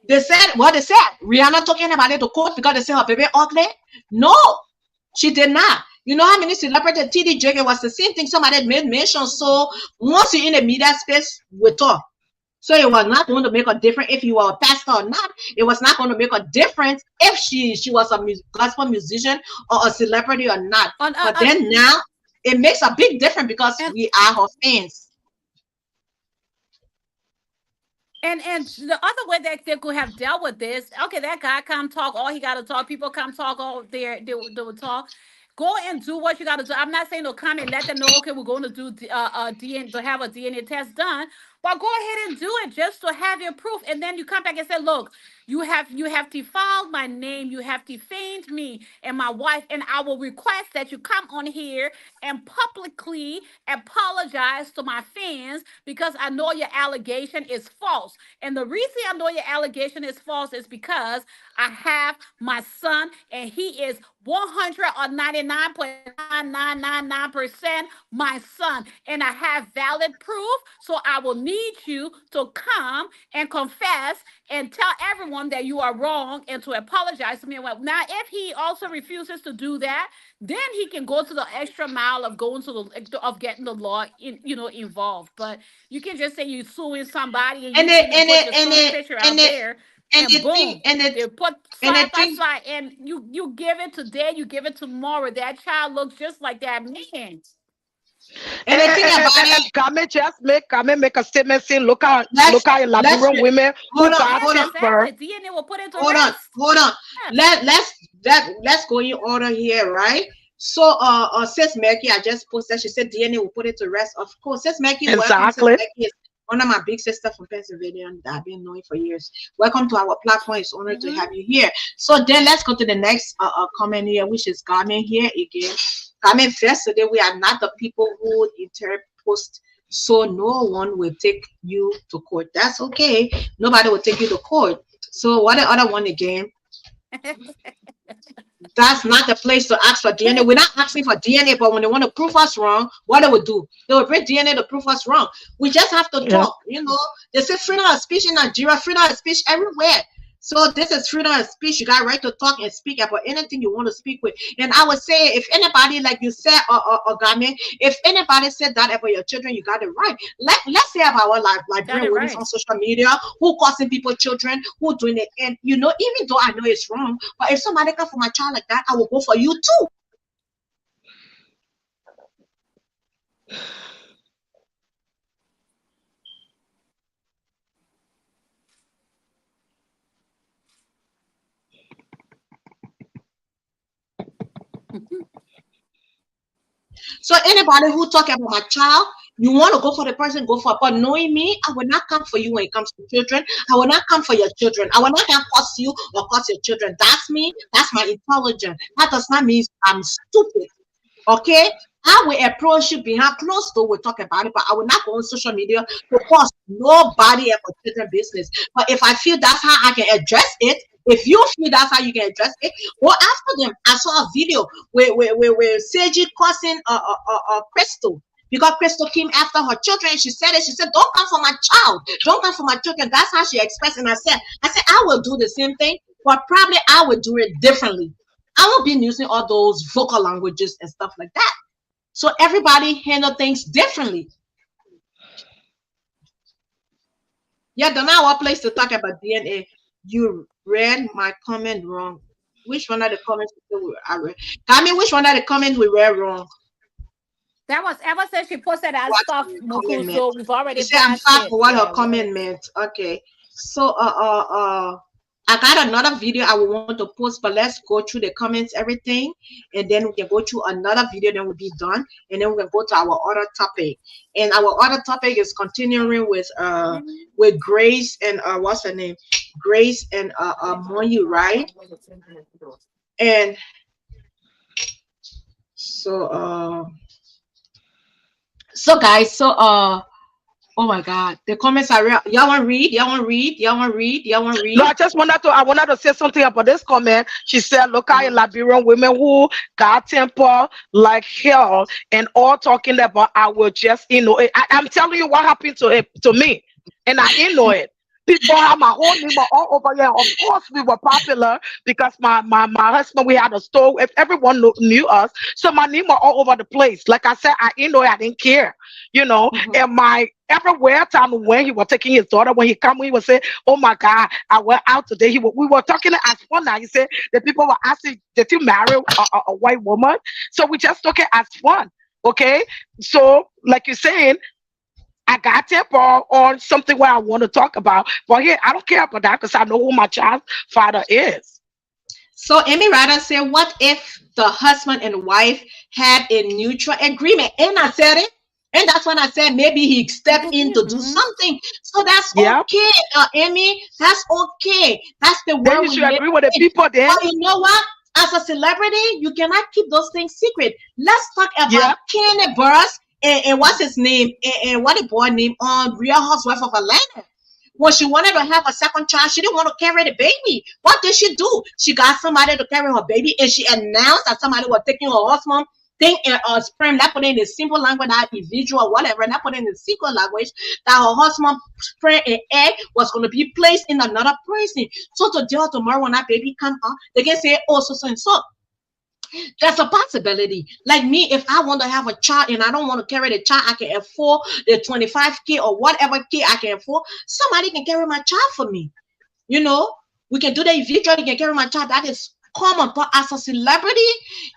they said what they said. Rihanna took anybody to court because they say her baby ugly. No, she did not. You know how many celebrities? TD Jakes was the same thing. Somebody made mention. So once you're in the media space, we talk. So it was not going to make a difference if you were a pastor or not. It was not going to make a difference if she was a gospel musician or a celebrity or not. But then now, it makes a big difference because we are her fans. And the other way that they could have dealt with this, okay, that guy come talk, all he got to talk, people come talk, all they will talk. Go and do what you got to do. I'm not saying to come and let them know, okay, we're going to do DNA, to have a DNA test done, but go ahead and do it just to have your proof. And then you come back and say, look, you have defiled my name, you have defamed me and my wife, and I will request that you come on here and publicly apologize to my fans because I know your allegation is false. And the reason I know your allegation is false is because I have my son and he is 199.9999% my son, and I have valid proof. So I will need you to come and confess and tell everyone that you are wrong and to apologize to me. Now, if he also refuses to do that, then he can go to the extra mile of going to of getting the law involved. But you can just say you're suing somebody and you put your son's picture out there. And boom, they put side by side, and you give it today, you give it tomorrow. That child looks just like that man. And the thing about it, Kame make a statement saying, look at Liberian women who got temper. DNA will put it to hold on. Let's go in order here, right? So Sis Maggie, I just posted, she said DNA will put it to rest. Of course, Sis Maggie, exactly. One of my big sisters from Pennsylvania that I've been knowing for years. Welcome to our platform. It's an honor to have you here. So then let's go to the next comment here, which is Carmen here again. Carmen, first today, we are not the people who interpost, so no one will take you to court. That's okay. Nobody will take you to court. So what the other one again? That's not the place to ask for DNA. We're not asking for DNA, but when they want to prove us wrong, what they will do? They will bring DNA to prove us wrong. We just have to talk. They say freedom of speech in Nigeria, freedom of speech everywhere. So this is freedom of speech. You got right to talk and speak about anything you want to speak with. And I would say, if anybody, like you said, Ogame, if anybody said that about your children, you got it right. Let's say about our Liberian women on social media who causing people children, who doing it. And even though I know it's wrong, but if somebody come for my child like that, I will go for you too. So anybody who talk about my child, you want to go for the person, go for it. But knowing me, I will not come for you when it comes to children. I will not come for your children. I will not cost you or cost your children. That's me. That's my intelligence. That does not mean I'm stupid. Okay? I will approach you behind closed door. We'll talk about it, but I will not go on social media to cost nobody about children business. But if I feel that's how I can address it, if you feel that's how you can address it, go after them. I saw a video where Seji causing Crystal because Crystal came after her children. She said, don't come for my child. Don't come for my children. That's how she expressed it. And I said, I will do the same thing, but probably I will do it differently. I will be using all those vocal languages and stuff like that. So everybody handle things differently. Yeah, don't know what place to talk about DNA. You read my comment wrong. Which one of the comments I read? I mean, which one of the comments we read wrong? That was ever since she posted that stuff, Moku, so we've already I'm sorry for what her comment meant. Okay. So I got another video I will want to post, but let's go through the comments, everything, and then we can go through another video, then we'll be done, and then we can go to our other topic. And our other topic is continuing with Grace and what's her name? Grace and Monyu, right? And so guys, oh my God, the comments are real. Y'all want to read? No, I wanted to say something about this comment. She said, look at Liberian women who got temper like hell and all talking about I will just I'm telling you what happened to me, and I know it. People have my whole name all over here. Of course, we were popular because my husband, we had a store. If everyone knew us, so my name were all over the place. Like I said, I didn't care, And my everywhere time when he was taking his daughter, when he come, he would say, "Oh my God, I went out today." We were talking as fun. Now he said the people were asking, "Did you marry a white woman?" So we just took it as fun. Okay, so like you're saying, I got that ball on something where I want to talk about. But here, I don't care about that because I know who my child's father is. So Amy Ryder said, what if the husband and wife had a mutual agreement? And I said it. And that's when I said maybe he stepped in to do Mm-hmm. something. So that's Yeah. okay, Amy. That's okay. That's the Then world you we should live agree with the in. people then. But you know what? As a celebrity, you cannot keep those things secret. Let's talk Yeah. about Kenny Burrs and what's his name? And what the boy name on Real Housewife of Atlanta. When she wanted to have a second child, she didn't want to carry the baby. What did she do? She got somebody to carry her baby, and she announced that somebody was taking her husband thing and sperm, not put it in the simple language, that individual or whatever, not put it in the secret language, that her husband sperm and egg was going to be placed in another person. So today or tomorrow when that baby come out, they can say, oh, so and so. That's a possibility. Like me, if I want to have a child and I don't want to carry the child, I can afford the 25K or whatever K I can afford. Somebody can carry my child for me. You know, we can do that eventually. Can carry my child. That is common. But as a celebrity,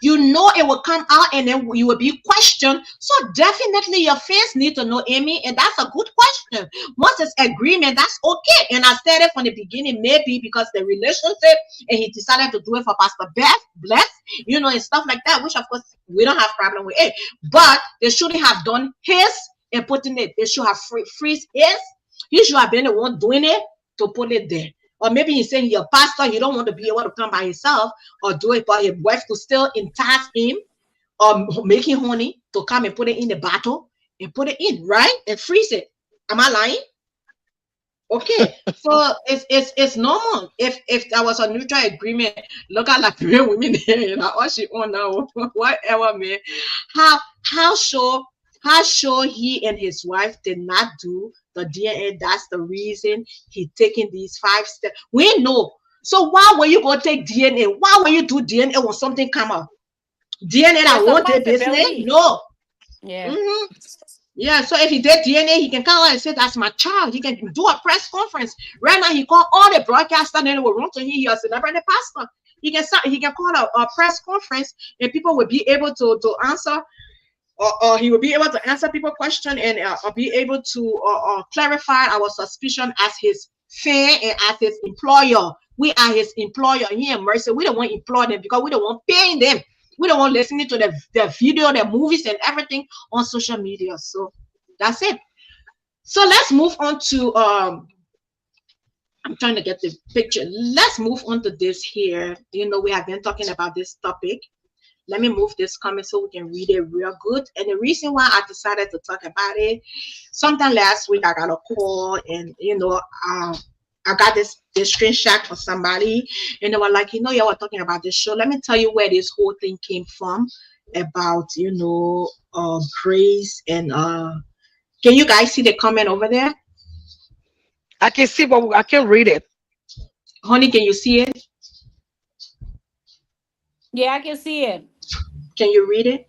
you know it will come out and then you will be questioned. So definitely your fans need to know, Amy, and that's a good question. Once it's agreement, that's okay. And I said it from the beginning, maybe because the relationship, and he decided to do it for Pastor Bless, you know, and stuff like that, which of course we don't have problem with it. But they shouldn't have done his and putting it. They should have freeze his. He should have been the one doing it to put it there. Or maybe he's saying he's a pastor, he don't want to be able to come by himself or do it, but his wife could still entice him or making honey to come and put it in the bottle and put it in, right? And freeze it. Am I lying? Okay, so it's normal. If there was a neutral agreement, look at like real women here, you know, all she on now, whatever, man. How sure he and his wife did not do the DNA. That's the reason he taking these 5 steps. We know. So why will you go take DNA? Why will you do DNA when something come up? DNA that It's a won't take business? possibility. No. Yeah. Mhm. Yeah, so if he did DNA, he can come out and say, that's my child. He can do a press conference. Right now, he called all the broadcasters and they will run to him. He a celebrity pastor. He can call a press conference and people will be able to answer, or he will be able to answer people's question and be able to clarify our suspicion as his fan and as his employer. We are his employer. He and Mercy, we don't want to employ them because we don't want paying them. We don't want listening to the video, the movies, and everything on social media. So that's it. So let's move on to I'm trying to get the picture. Let's move on to this here. You know, we have been talking about this topic. Let me move this comment so we can read it real good. And the reason why I decided to talk about it, sometime last week I got a call and you know, I got this screenshot from somebody and they were like, you know, you were talking about this show. Let me tell you where this whole thing came from about, you know, Grace and can you guys see the comment over there? I can see, but I can't read it. Honey, can you see it? Yeah, I can see it. Can you read it?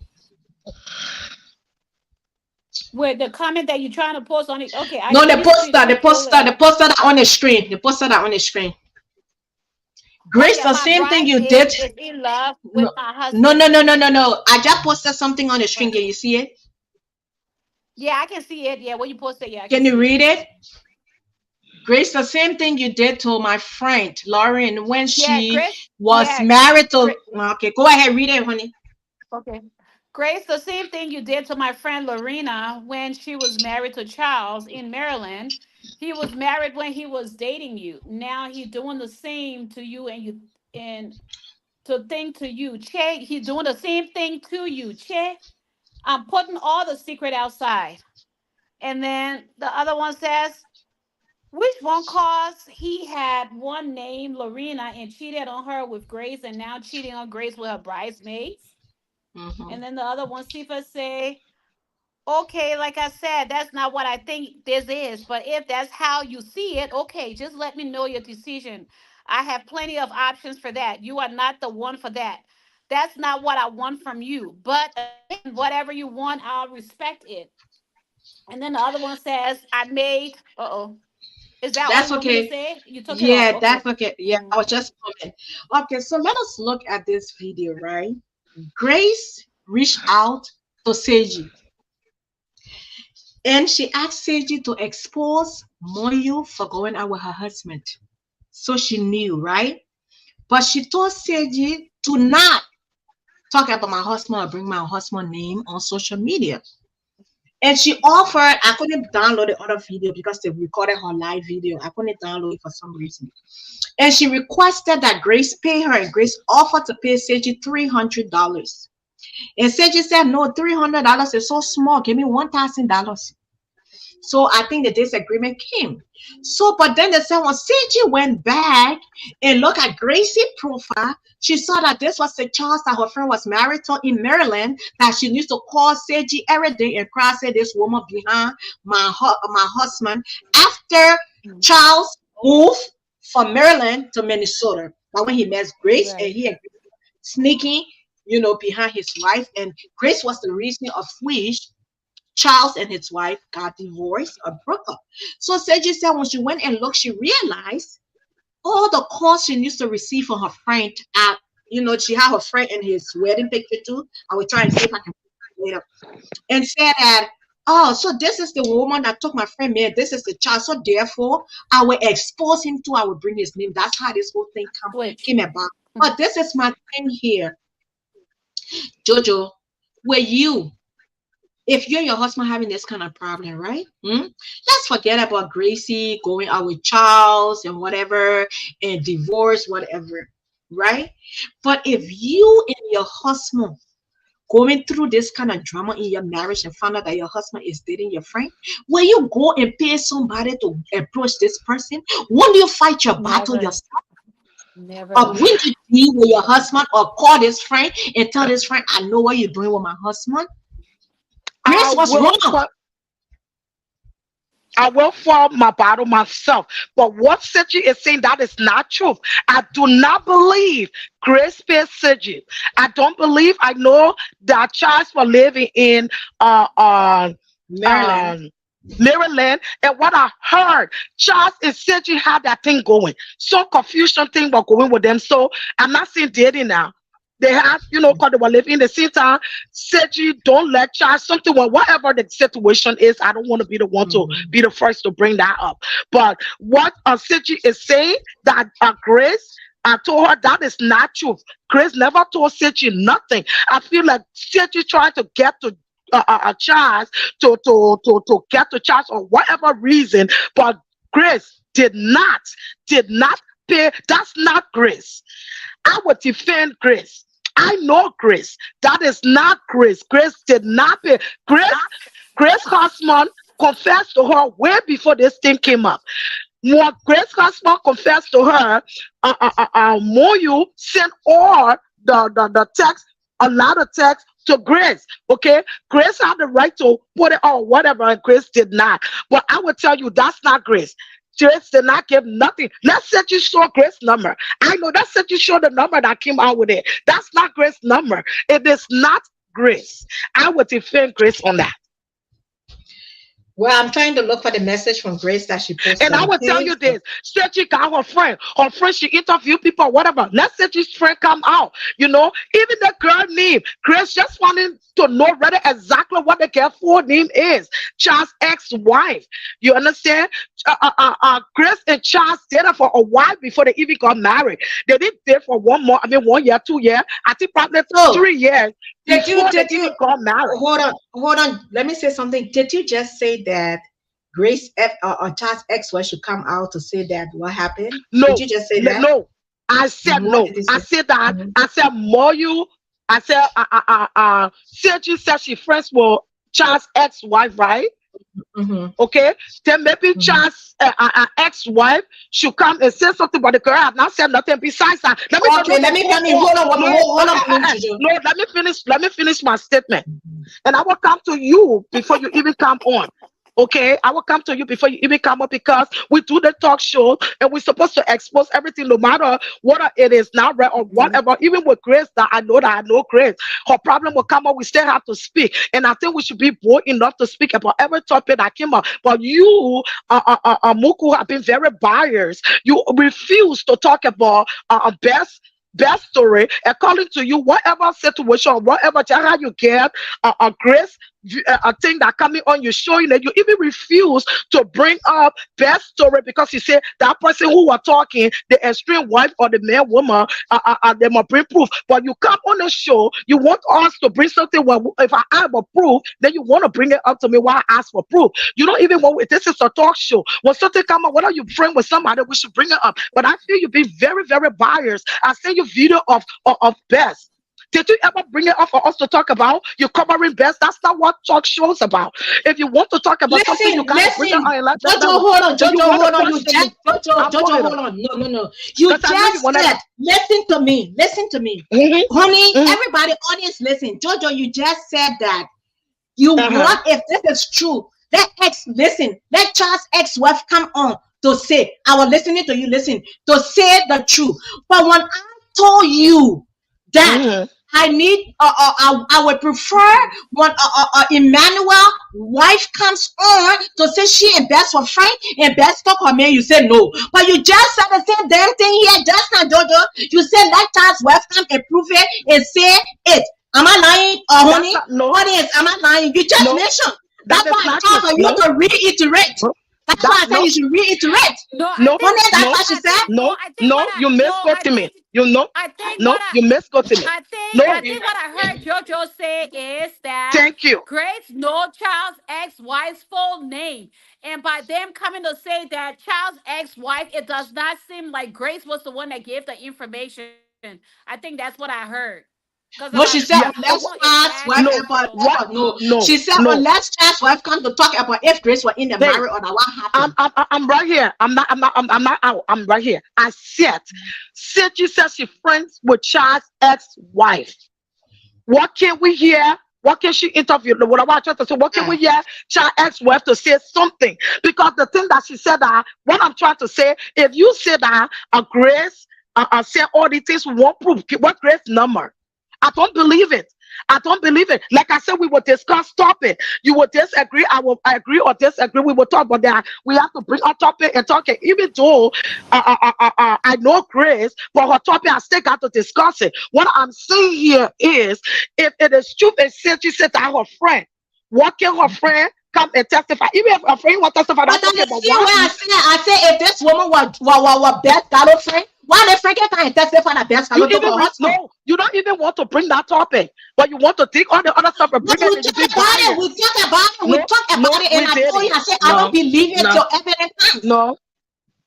With the comment that you're trying to post on it. Okay. No, the poster that on the screen. The poster that on the screen. Grace, the same thing you did. Is in love with my husband. No. I just posted something on the screen. Can you see it? Yeah, I can see it. Yeah, what you posted. Yeah. Can you read it? Grace, the same thing you did to my friend Lauren when she was married to. Okay, go ahead, read it, honey. Okay. Grace, the same thing you did to my friend Lorena when she was married to Charles in Maryland. He was married when he was dating you. Now he's doing the same to you and to you. Che, he's doing the same thing to you. Che, I'm putting all the secret outside. And then the other one says, which one? Cause he had one named Lorena and cheated on her with Grace and now cheating on Grace with her bridesmaids. Mm-hmm. And then the other one, Sifa say, okay, like I said, that's not what I think this is. But if that's how you see it, okay, just let me know your decision. I have plenty of options for that. You are not the one for that. That's not what I want from you. But whatever you want, I'll respect it. And then the other one says, I made, Is that that's all you okay. want me to say? You took Yeah, it off. Okay. that's okay. Yeah, I was just comment. Okay, so let us look at this video, right? Grace reached out to Seji. And she asked Seji to expose Moyo for going out with her husband. So she knew, right? But she told Seji to not talk about my husband or bring my husband's name on social media. And she offered, I couldn't download the other video because they recorded her live video. I couldn't download it for some reason. And she requested that Grace pay her, and Grace offered to pay Seji $300. And Seji said, no, $300 is so small. Give me $1,000. So I think the disagreement came. So, but then the said when Seji went back and looked at Gracie's profile, she saw that this was the Charles that her friend was married to in Maryland, that she used to call Seji every day and cry, say, this woman behind my husband, after Charles moved from Maryland to Minnesota. But when he met Grace, and he had sneaking, behind his wife, and Grace was the reason of which Charles and his wife got divorced or broke up. So Seji said when she went and looked, she realized all the calls she used to receive from her friend at, she had her friend in his wedding picture too. I will try and see if I can put it later. And said that, oh, so this is the woman that took my friend, man. This is the child. So therefore, I will expose him too. I will bring his name. That's how this whole thing came about. But this is my thing here. Jojo, were you, if you and your husband having this kind of problem, right? Let's forget about Gracie going out with Charles and whatever, and divorce, whatever, right? But if you and your husband going through this kind of drama in your marriage and find out that your husband is dating your friend, will you go and pay somebody to approach this person? Won't you fight your battle yourself? Never. Or will you be with your husband or call this friend and tell this friend, I know what you're doing with my husband? Grace was wrong. I will fight my battle myself. But what Seji is saying, that is not true. I do not believe Grace paid Seji. I don't believe. I know that Charles was living in Maryland. Maryland, and what I heard, Charles and Seji had that thing going. So confusion thing was going with them. So I'm not saying dating now. They have, because they were living in the same town. Seji, don't let Charles, something, whatever the situation is, I don't want to be the one to be the first to bring that up. But what Seji is saying, that Grace, I told her that is not true. Grace never told Seji nothing. I feel like Seji trying to get to Charles to get to Charles or whatever reason, but Grace did not pay. That's not Grace. I would defend Grace. I know Grace. That is not Grace. Grace did not pay. Grace husband confessed to her way before this thing came up. When Grace husband confessed to her, Moyo sent all the text, a lot of text to Grace. Okay, Grace had the right to put it on whatever, and Grace did not. But I will tell you, that's not Grace. Grace did not give nothing. Let's say you show Grace's number. I know that said you show the number that came out with it. That's not Grace's number. It is not Grace. I would defend Grace on that. Well, I'm trying to look for the message from Grace that she posted. And I will tell you this. Seji got her friend. Her friend, she interviewed people, whatever. Let Seji's friend come out. Even the girl name. Grace just wanted to know rather exactly what the girl's full name is. Charles' ex-wife. You understand? Grace and Charles dated for a while before they even got married. They didn't date for 1 year, 2 years. I think probably 3 years. Did you got married. Hold on. Let me say something. Did you just say that Grace or Charles' ex-wife should come out to say that what happened? No. Did you just say that? No. I said no. I said that. I said Moyo. I said Seji said she friends with Charles' ex-wife, right? Okay, then maybe Charles' ex-wife should come and say something, but the girl have not said nothing besides that. Hold on. Let me finish my statement, and I will come to you before you even come on. Okay, I will come to you before you even come up, because we do the talk show and we're supposed to expose everything, no matter what it is now, right, or whatever. Even with Grace, that I know Grace, her problem will come up. We still have to speak, and I think we should be bold enough to speak about every topic that came up. But you, Muku, have been very biased. You refuse to talk about best best story according to you, whatever situation, whatever how you get a grace, a thing that coming on you showing that you even refuse to bring up best story because you say that person who are talking, the extreme wife or the man woman, they must bring proof. But you come on the show, you want us to bring something. Well, if I have a proof, then you want to bring it up to me while I ask for proof. You don't even want. This is a talk show. When something come up, whether you bring with somebody, we should bring it up. But I feel you be very, very biased. I send you video of best. Did you ever bring it up for us to talk about? You're covering best. That's not what talk shows about. If you want to talk about something, you gotta bring it on. Jojo, hold on. Jojo, hold on. You just, Jojo, hold on. No. You just said, listen to me. Listen to me. Honey, everybody, audience, listen. Jojo, you just said that you want, if this is true, let Charles' ex-wife come on to say, I was listening to you, listen, to say the truth. But when I told you that I need, I would prefer when Emmanuel wife comes on to say she and best for friend and best talk her man, you said no. But you just said the same damn thing here just now, Jojo. You said let Charles' wife come and prove it and say it. Am I lying, honey? No. Audience, am I lying? You just mentioned. That's why I told her you to reiterate. That's why I said you should reiterate. That's what she said. You misquoted me. You misquoted me. I think what I heard Jojo say is that thank you. Grace know Charles' ex-wife's full name. And by them coming to say that Charles' ex-wife, it does not seem like Grace was the one that gave the information. I think that's what I heard. No, she said let's ask wife about no. She said let's ask wife come to talk about if Grace were in the marriage or what happened. I'm right here. I'm not out. I'm right here. I said you said she's friends with Charles' ex-wife. What can we hear? What can she interview? What about to say? What can we hear? Charles' ex-wife to say something? Because the thing that she said that what I'm trying to say, if you say that Grace say all these things, we won't prove what Grace number. I don't believe it. Like I said, we will discuss topic. You will disagree. I will agree or disagree. We will talk about that. We have to bring our topic and talk it. Even though I know Grace, but her topic, I still got to discuss it. What I'm saying here is, if it is true, and since she said that her friend, what can her friend come and testify? Even if her friend will testify, but I say if this woman was best girlfriend. Why the friend can't testify that best girlfriend? No, you don't even want to bring that topic, but you want to take all the other stuff and bring it. We talk about it, and I told you, I said I don't believe it till evidence comes. No.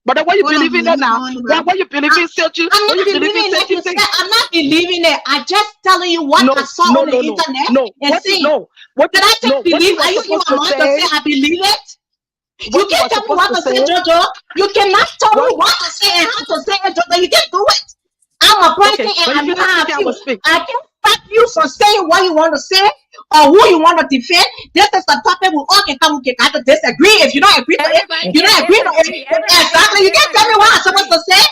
But the way you believe in it now, the way you believe in it, I'm not believing it. I'm not believing it. I just telling you what I saw on the internet and see. Did I just believe? Are you even want to say I believe it? You can't tell me what to say, Jojo. You cannot tell me what to say and how to say it, Jojo. You can't do it. I'm a person and I'm not you. I can't stop you from saying what you want to say or who you want to defend. This is the topic we all can come. We can to disagree. If you don't agree to it, you don't agree to it. Exactly. You can't tell me what I'm supposed to say.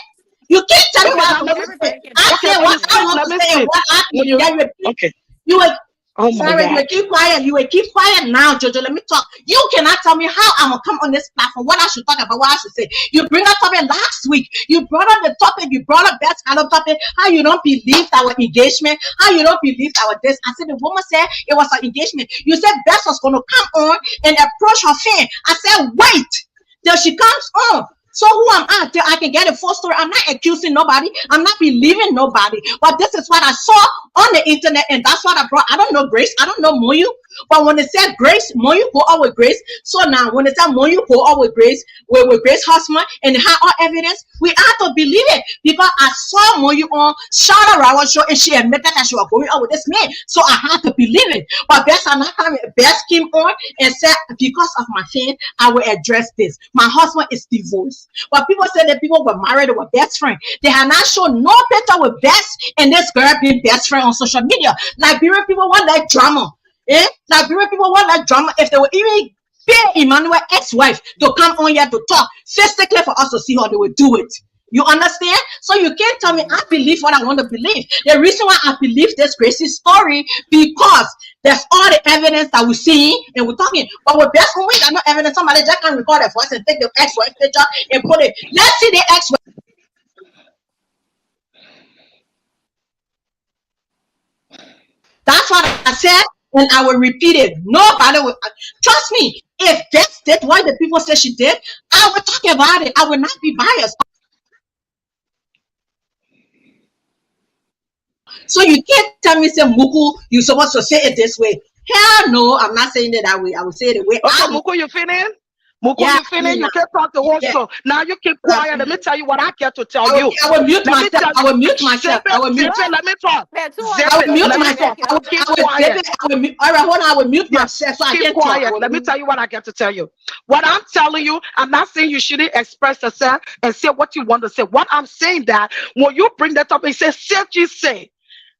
You can't tell me what I'm supposed to say. I say what I want to say and what I think. Okay. You will. Oh sorry, God. You will keep quiet now, Jojo. Let me talk. You cannot tell me how I'm gonna come on this platform, what I should talk about, what I should say. You bring up topic last week. You brought up the topic, you brought up that kind of topic, how you don't believe our engagement, how you don't believe our this. I said the woman said it was an engagement. You said Bess was gonna come on and approach her fan. I said, wait till she comes on. So who am I till I can get a full story? I'm not accusing nobody. I'm not believing nobody. But this is what I saw on the internet, and that's what I brought. I don't know Grace. I don't know Moyu. But when it said Grace, Moyu go out with Grace. So now when it said Moyu go out with Grace, with Grace's husband, and they had all evidence, we have to believe it. Because I saw Moyu on Shada Rawa show, and she admitted that she was going out with this man. So I had to believe it. But Bess came on and said, because of my fan, I will address this. My husband is divorced. But people said that people were married, they were best friends. They had not shown no picture with Bess and this girl being best friend on social media. Liberian people want that drama. Liberian people want that drama. If they would even pay Emmanuel ex-wife to come on here to talk physically for us to see how they would do it. You understand? So you can't tell me I believe what I want to believe. The reason why I believe this crazy story, because there's all the evidence that we're seeing and we're talking. But with Bess, when we got no evidence, somebody just can record a voice and take the ex-wife picture and put it. Let's see the ex-wife. That's what I said, and I will repeat it. Nobody will trust me. If that's what the people say she did, I will talk about it. I will not be biased. So you can't tell me, say, Muku, you're supposed to say it this way. Hell no, I'm not saying it that way. I will say it the way Okay, I Muku, you finished? Muku, yeah, you finished? You can't talk the whole yeah. show. Now you keep quiet. Let me tell you what I get to tell you. I will mute Let me myself. tell I you. will mute myself. Zip I will it, mute. zip it. Let me talk. There are two Zip I other will it. mute Let me people. myself. talk. I will, Keep I will quiet. zip it. I will mute. All right, hold on. I will mute Yeah, myself so I keep can talk. I quiet. will Let me mute. tell you what I get to tell you. What I'm telling you, I'm not saying you shouldn't express yourself and say what you want to say. What I'm saying that when you bring that up and say, said you say.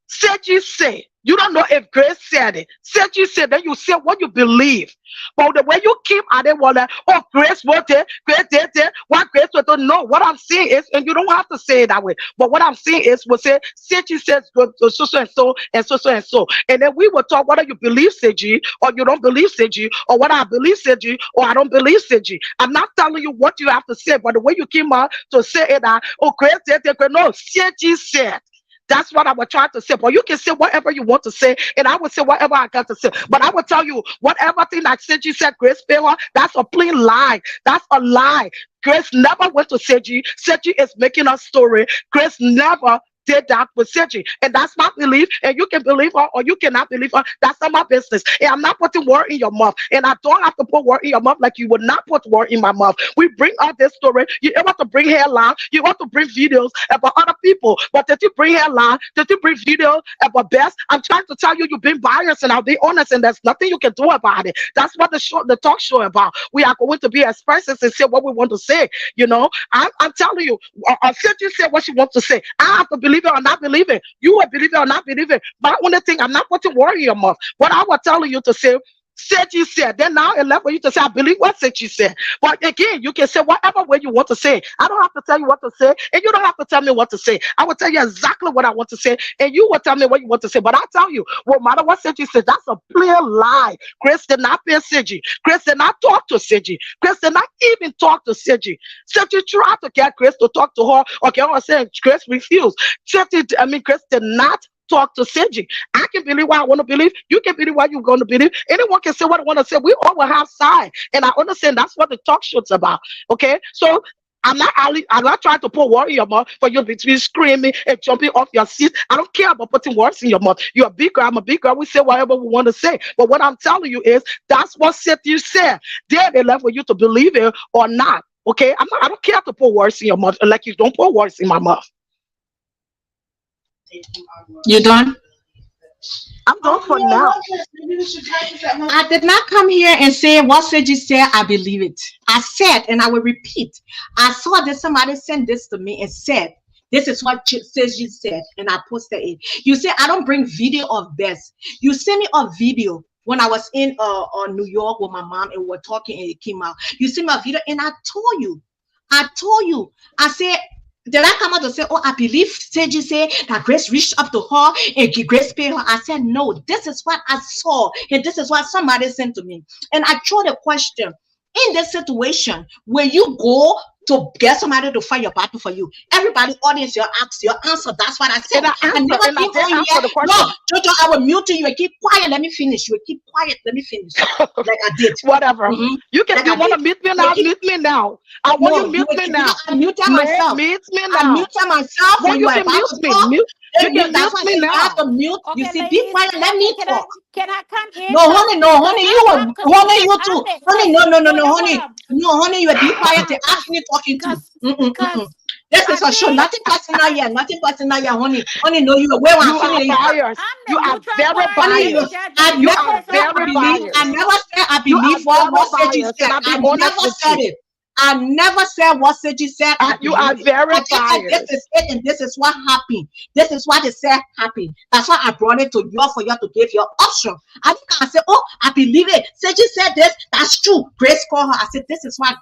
Said you say. You don't know if Grace said it. Said you say, then you say what you believe. But the way you keep at it, well, like, oh, Grace wrote it, Grace did it, what Grace wrote it. No, what I'm saying is, and you don't have to say it that way, but what I'm saying is, we'll say, Seji says, so and so, and so and so. And then we will talk whether you believe Seji or you don't believe Seji, or whether I believe Seji or I don't believe Seji. I'm not telling you what you have to say, but the way you came out to say it, that, oh, Grace did it, no, Seji said. That's what I would try to say. But you can say whatever you want to say, and I would say whatever I got to say. But I will tell you, whatever thing that Seji said, Grace paid her, that's a plain lie. That's a lie. Grace never went to Seji. Seji is making a story. Grace never did that with Seji. And that's my belief. And you can believe her or you cannot believe her. That's not my business. And I'm not putting word in your mouth. And I don't have to put word in your mouth like you would not put word in my mouth. We bring out this story. You want to bring headline. You want to bring videos about other people. But did you bring headline? Did you bring videos about Best? I'm trying to tell you, you've been biased, and I'll be honest, and there's nothing you can do about it. That's what the talk show about. We are going to be expressive and say what we want to say. You know, I'm telling you, Seji said what she wants to say. I have to believe it or not believe it. You will believe it or not believe it. But I want to think, I'm not putting word in your mouth. What I was telling you to say, Seji said. Then now it left for you to say, I believe what Seji said. But again, you can say whatever way you want to say. I don't have to tell you what to say, and you don't have to tell me what to say. I will tell you exactly what I want to say, and you will tell me what you want to say. But I tell you, no matter what Seji said, that's a clear lie. Chris did not pay Seji. Chris did not talk to Seji. Chris did not even talk to Seji. Seji tried to get Chris to talk to her. Okay, I was saying Chris refused. Chris did not talk to Seji. I can believe what I want to believe. You can believe what you're going to believe. Anyone can say what I want to say. We all will have side. And I understand that's what the talk show's about. Okay? So I'm not trying to put words in your mouth for you to be screaming and jumping off your seat. I don't care about putting words in your mouth. You're a big girl. I'm a big girl. We say whatever we want to say. But what I'm telling you is that's what you said. Then they left for you to believe it or not. Okay? I don't care to put words in your mouth like you don't put words in my mouth. You done? I'm done for now. I did not come here and say what Seji said. I believe it. I said, and I will repeat. I saw that somebody sent this to me and said, "This is what Seji said," and I posted it. You say I don't bring video of this. You send me a video when I was in New York with my mom and we were talking and it came out. You sent me a video and I told you. I said. Did I come out to say, oh, I believe Seji said that Grace reached up to her and Grace paid her? I said, no, this is what I saw. And this is what somebody sent to me. And I threw the question, in this situation, where you go to get somebody to fight your battle for you, everybody, audience, your answer. That's what I said. I never came on here. No, Jojo, I will mute you. You keep quiet. Let me finish. You keep quiet. Let me finish. Like I did. Whatever. You can. Like you want to mute me now? Mute me now. I want you mute me now. I mute myself. Mute me now. I mute myself. Well, you can mute me. You can that's mute me now. I have to mute. Okay, you see, ladies, be quiet. Let me talk. Can I come in? No, honey, you too. Honey, no, honey. No, honey, you be quiet. They ask me talking to. This is a show. Nothing personal here. Nothing personal here, honey. Honey, no, you where I'm feeling. You are very biased. I never said I believe what Seji said. I never said it. I never said what Seji said. You are very biased. This is it, and this is what happened. This is what they said happened. That's why I brought it to you for you to give your option. I think I said, oh, I believe it. Seji said this. That's true. Grace called her. I said, this is what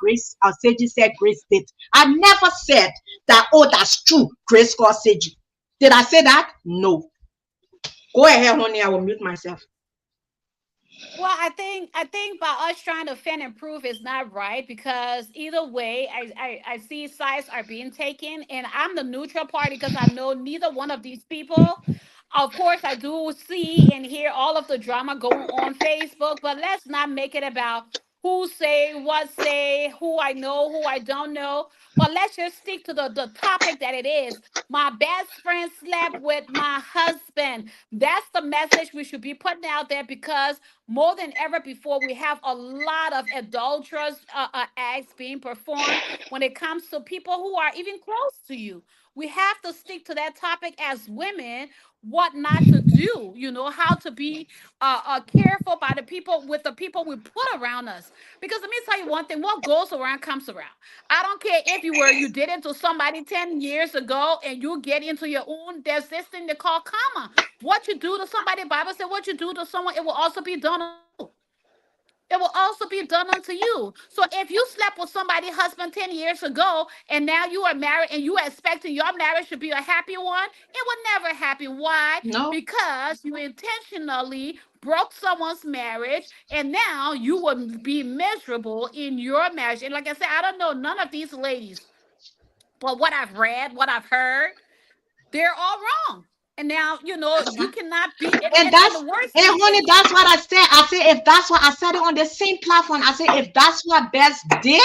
Seji said Grace did. I never said that, oh, that's true. Grace called Seji. Did I say that? No. Go ahead, honey. I will mute myself. Well, I think by us trying to defend and prove is not right, because either way, I see sides are being taken, and I'm the neutral party because I know neither one of these people Of course, I do see and hear all of the drama going on Facebook, but let's not make it about who say, what say, who I know, who I don't know. But let's just stick to the topic that it is. My best friend slept with my husband. That's the message we should be putting out there, because more than ever before, we have a lot of adulterous acts being performed when it comes to people who are even close to you. We have to stick to that topic as women, what not to do, how to be careful by the people, with the people we put around us. Because let me tell you one thing, what goes around comes around. I don't care if you did it to somebody 10 years ago and you get into your own, there's this thing they call karma. What you do to somebody, the Bible said, what you do to someone, it will also be done to you. It will also be done unto you. So if you slept with somebody's husband 10 years ago and now you are married and you are expecting your marriage to be a happy one, it will never happen. Why? No. Because you intentionally broke someone's marriage and now you will be miserable in your marriage. And like I said, I don't know none of these ladies, but what I've read, what I've heard, they're all wrong. And now, you cannot be. And that's, the worst. And honey, that's what I said. I said, if that's what I said it on the same platform, I said, if that's what Bess did,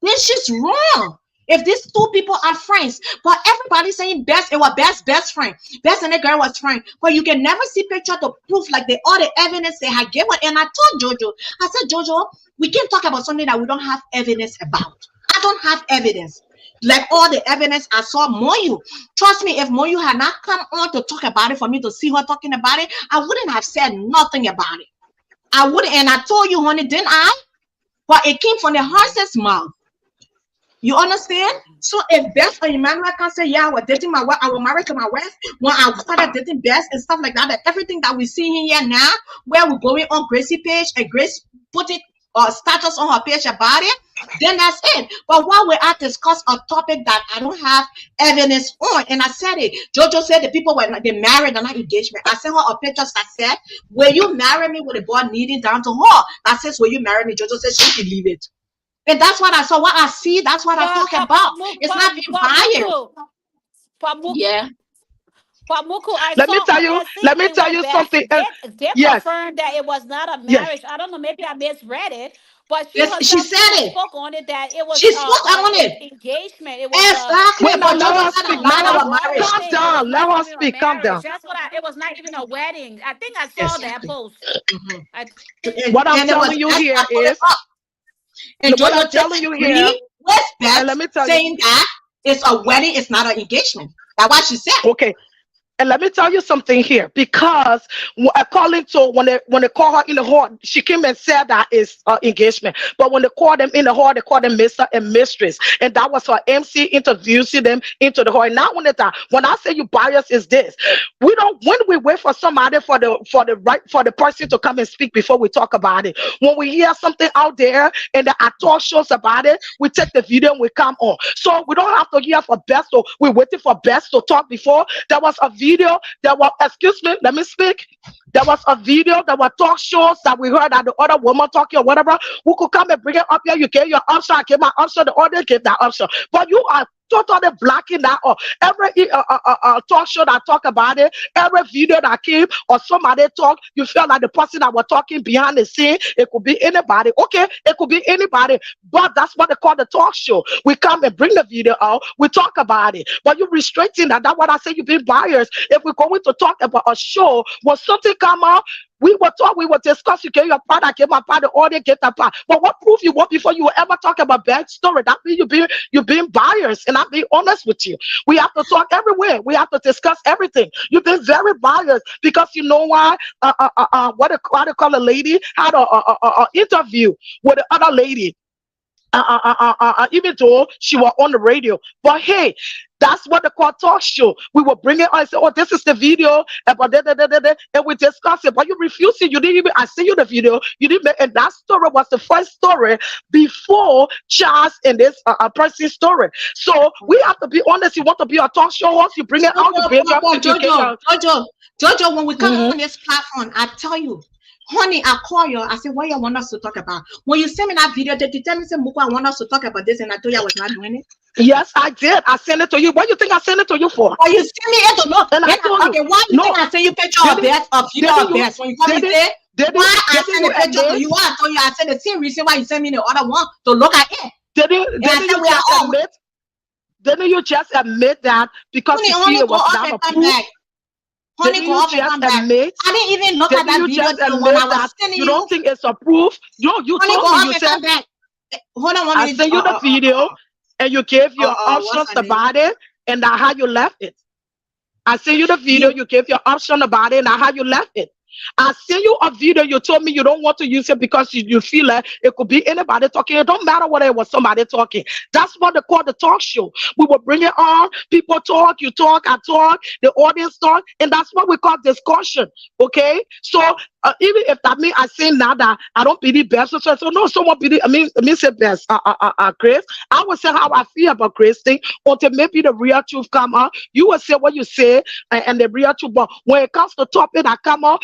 this is wrong. If these two people are friends, but everybody's saying Bess, it was best friend. Bess and the girl was friend. But you can never see picture to prove like all the evidence they had given. And I told Jojo, I said, Jojo, we can't talk about something that we don't have evidence about. I don't have evidence. Like all the evidence I saw Moyu. Trust me, if Moyu had not come on to talk about it for me to see her talking about it, I wouldn't have said nothing about it. I wouldn't, and I told you, honey, didn't I? But it came from the horse's mouth. You understand? So if Bess or Emmanuel can say, yeah, I was dating my wife, I was married to my wife, when I started dating Bess and stuff like that, everything that we see here now, where we're going on Gracie page and Grace put it status on her page about it, then that's it. But while we're at discuss a topic that I don't have evidence on, and I said it, Jojo said the people were not, they married and not engagement. I sent her a picture that said, will you marry me, with the boy kneeling down to her? That says, will you marry me? Jojo said she can leave it. And that's what I saw. What I see, that's what I talk about. It's not being biased. Yeah. But Muku, let me tell you something. They confirmed that it was not a marriage. Yes. I don't know, maybe I misread it, but she said it. Spoke on it that it was. She spoke on it. Engagement. It was exactly. Calm down. Let her speak. Calm down. That's what it was not even a wedding. I think I saw that post. Mm-hmm. What I'm telling you here is, and what I'm telling you here, let me tell you, saying that it's a wedding, it's not an engagement. That's what she said. Okay. And let me tell you something here, because according to when they call her in the hall, she came and said that it's engagement. But when they call them in the hall, they call them Mr. and Mistress, and that was her MC introducing them into the hall. And now when I say you bias is this, when we wait for somebody for the person to come and speak before we talk about it. When we hear something out there and there are talk shows about it, we take the video and we come on. So we don't have to hear for Best. So we're waiting for Best to talk before. There was a video, there were, excuse me, let me speak. There was a video, there were talk shows that we heard that the other woman talking or whatever. Who could come and bring it up here? You gave your option, I gave my option, the audience gave that option. But you are totally blocking that off. Every talk show that talk about it, every video that came or somebody talk, you feel like the person that was talking behind the scene, it could be anybody. Okay, it could be anybody, but that's what they call the talk show. We come and bring the video out, we talk about it, but you're restricting that. That's what I say, you've been biased. If we're going to talk about a show, when something come out, we will discuss, you get your part, I get my part, the audience get that part. But what proof you want before you ever talk about bad story? That means you're being biased, and I'm being honest with you. We have to talk everywhere. We have to discuss everything. You've been very biased because you know why? What they call a lady had a interview with the other lady. Even though she was on the radio, but hey, that's what they call talk show. We will bring it on and say, oh, this is the video, and we discuss it. But you refuse it. You didn't even, I see you the video. You didn't make, and that story was the first story before Charles and this person's story. So we have to be honest. You want to be a talk show host, you bring it out. You bring it up. Jojo, when we come on this platform, I tell you, Honey, I call you. I said, what you want us to talk about? When you send me that video, did you tell me, say, Muku, I want us to talk about this, and I told you I was not doing it? Yes, I did. I sent it to you. What do you think I sent it to you for? Or you send me it to know? And I told you. Okay, why do you think I send you picture of best, of video of best? When you come and say, why I send the picture to you? Why I told you, I said the same reason why you send me the other one to look at it. Didn't you just admit that because you see it was not approved? Honey, go off and come back. I didn't even look at that video when I was sending you. You don't think it's approved? You told me, you said, hold on, I sent you the video and you gave your options about it and that's how you left it. I sent you the video, you gave your option about it and that's how you left it. I sent you a video, you told me you don't want to use it because you feel like it could be anybody talking. It don't matter whether it was somebody talking. That's what they call the talk show. We will bring it on, people talk, you talk, I talk, the audience talk, and that's what we call discussion, okay? So even if that means I say now that I don't believe best, so no, someone believe, I mean say best, Grace, I will say how I feel about Grace thing, until maybe the real truth come out. You will say what you say, and the real truth, but when it comes to topic that come out,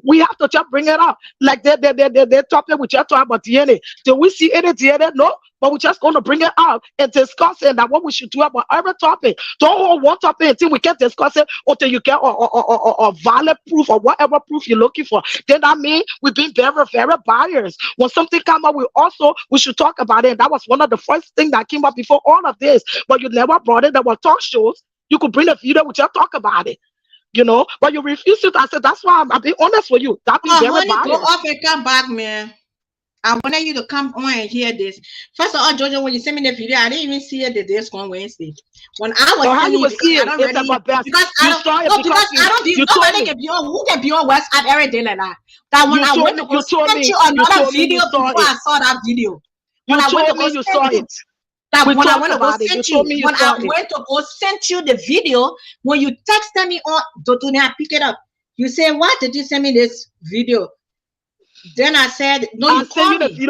we have to just bring it up. Like they topic we just talk about DNA. Do we see any DNA? No, but we're just going to bring it up and discuss it. That what we should do about every topic. Don't hold one topic until we can discuss it until you get a valid proof or whatever proof you're looking for. Then that means we've been very, very biased. When something come up, we should talk about it. And that was one of the first things that came up before all of this. But you never brought it. There were talk shows. You could bring a video, we just talk about it. You know, but you refuse it. I said, that's why I'm being honest with you. That be very biased. Go off and come back, man. I wanted you to come on and hear this. First of all, Jojo, when you sent me the video, I didn't even see it the days on Wednesday. When I was how you will see it? It's about best. Because I don't be nobody can be on who can be on WhatsApp every day like that. That when I went to go send you another video before I saw that video. When I went to go, you saw it. That when I went to go send you, when I went to go send you the video, when you texted me on Dotune, I pick it up. You say, why did you send me this video? Then I said, no, you call me. You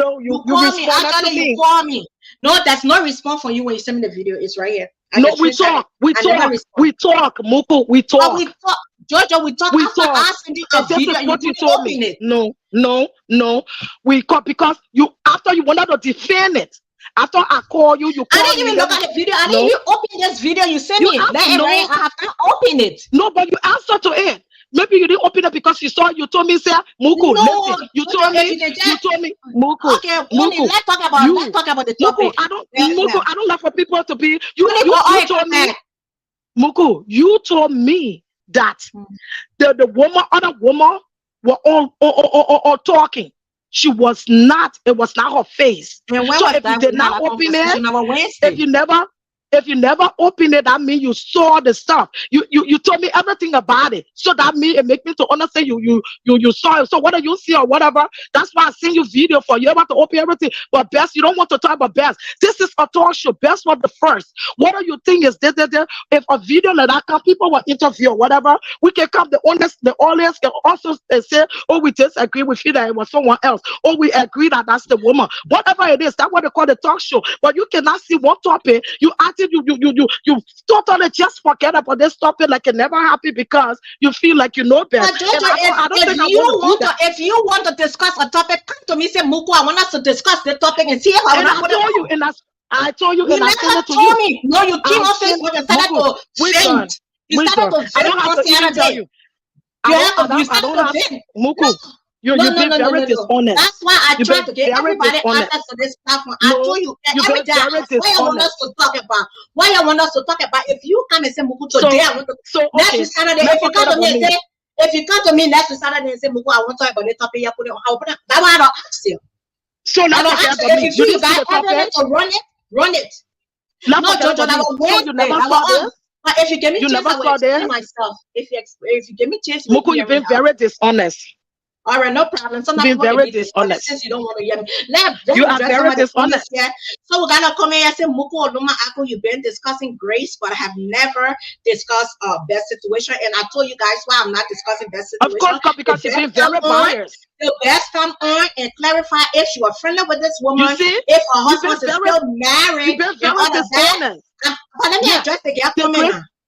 call me. Actually, you call me. No, that's no response from you when you send me the video. It's right here. No, we talk. We talk, Muku. We talk. Oh, we talk. Jojo, we talk. After I send you a video, and you didn't open it. No. We call because after you wanted to defend it. After I call you, I didn't even look at the video. I didn't even open this video you sent me. I have to open it. No, but you answered to it. Maybe you didn't open it because you saw. You told me, say, Muku. No, listen. You told me, Muku. Okay, Muku. Let's talk about the topic. Muku, I don't like for people to be. You told me, Muku. You told me that the other woman were all talking. She was not. It was not her face. So if you did not open it, if you never open it, that means you saw the stuff. You told me everything about it. So that means it makes me to understand you saw it. So whether you see or whatever, that's why I send you video for you about to open everything. But best, you don't want to talk about best. This is a talk show. Best was the first. What do you think is this? If a video like that come, people will interview or whatever, we can come. The audience can also say, oh, we disagree. We feel that it was someone else. Or we agree that that's the woman. Whatever it is, that's what they call the talk show. But you cannot see one topic. You you totally just forget about this topic like it never happened because you feel like you know better. If you want to discuss a topic, come to me, say, Muku, I want us to discuss the topic and see how I told you, you never told me. No, you came on Facebook and started to vent. You started to vent on the other day. You started to vent. Muku. You've been very dishonest. That's why I try to get everybody access to this platform. I told you every day what you want us to talk about. What you want us to talk about. If you come and say, Muku, today I want to next Saturday, if you come to me and say, if you come to me next Saturday and say, Muku, I want to talk about the topic you put it on, that's why I don't ask you. So now if you feel that evidence to run it. No, Jojo, that was Wednesday. But if you give me chance, I will explain myself. If you give me chance, Muku, you've been very dishonest. All right, no problem. Sometimes you're very dishonest. Since you don't want to hear me. You are very dishonest. So we're gonna come here and say, Muku Oluma Aku, you've been discussing grace, but I have never discussed best situation. And I told you guys why I'm not discussing best situation. Of course, because you've been very biased. The best come on and clarify if you are friendly with this woman, if her husband is still married. You've been very dishonest. Let me address the girl.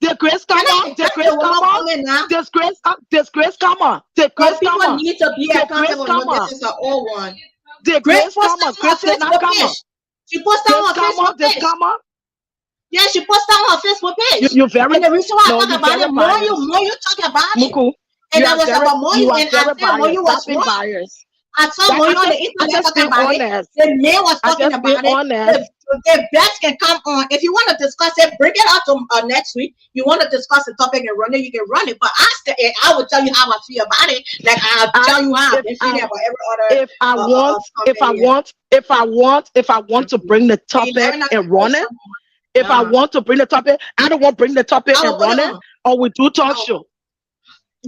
Disgrace Can I come on. address Disgrace the woman come on. comment now? Disgrace come on. Because Disgrace people come on. need to be Disgrace accountable. come No, on. this is an old one. Disgrace Grace come posted on. on her Grace did not Facebook come on. page. She posted on her Facebook This page. come on. Yeah, she posted on her Facebook page. You very And the reason why I no, talk you about very it, more biased. you talk about it. Muku, And you that are was very about more you are and I very said more biased. was Stop being wrong. biased. I saw That, more I on the just internet talking being about it. honest. The mayor was I talking just being about it. honest. The best can come on. If you want to discuss it, bring it out to next week. You want to discuss the topic and run it, you can run it. But I will tell you how I feel about it. Like I'll tell you how I've been feeling about every other. If I want to bring the topic and run it, if I want to bring the topic, I don't want to bring the topic and run it, or we do talk show.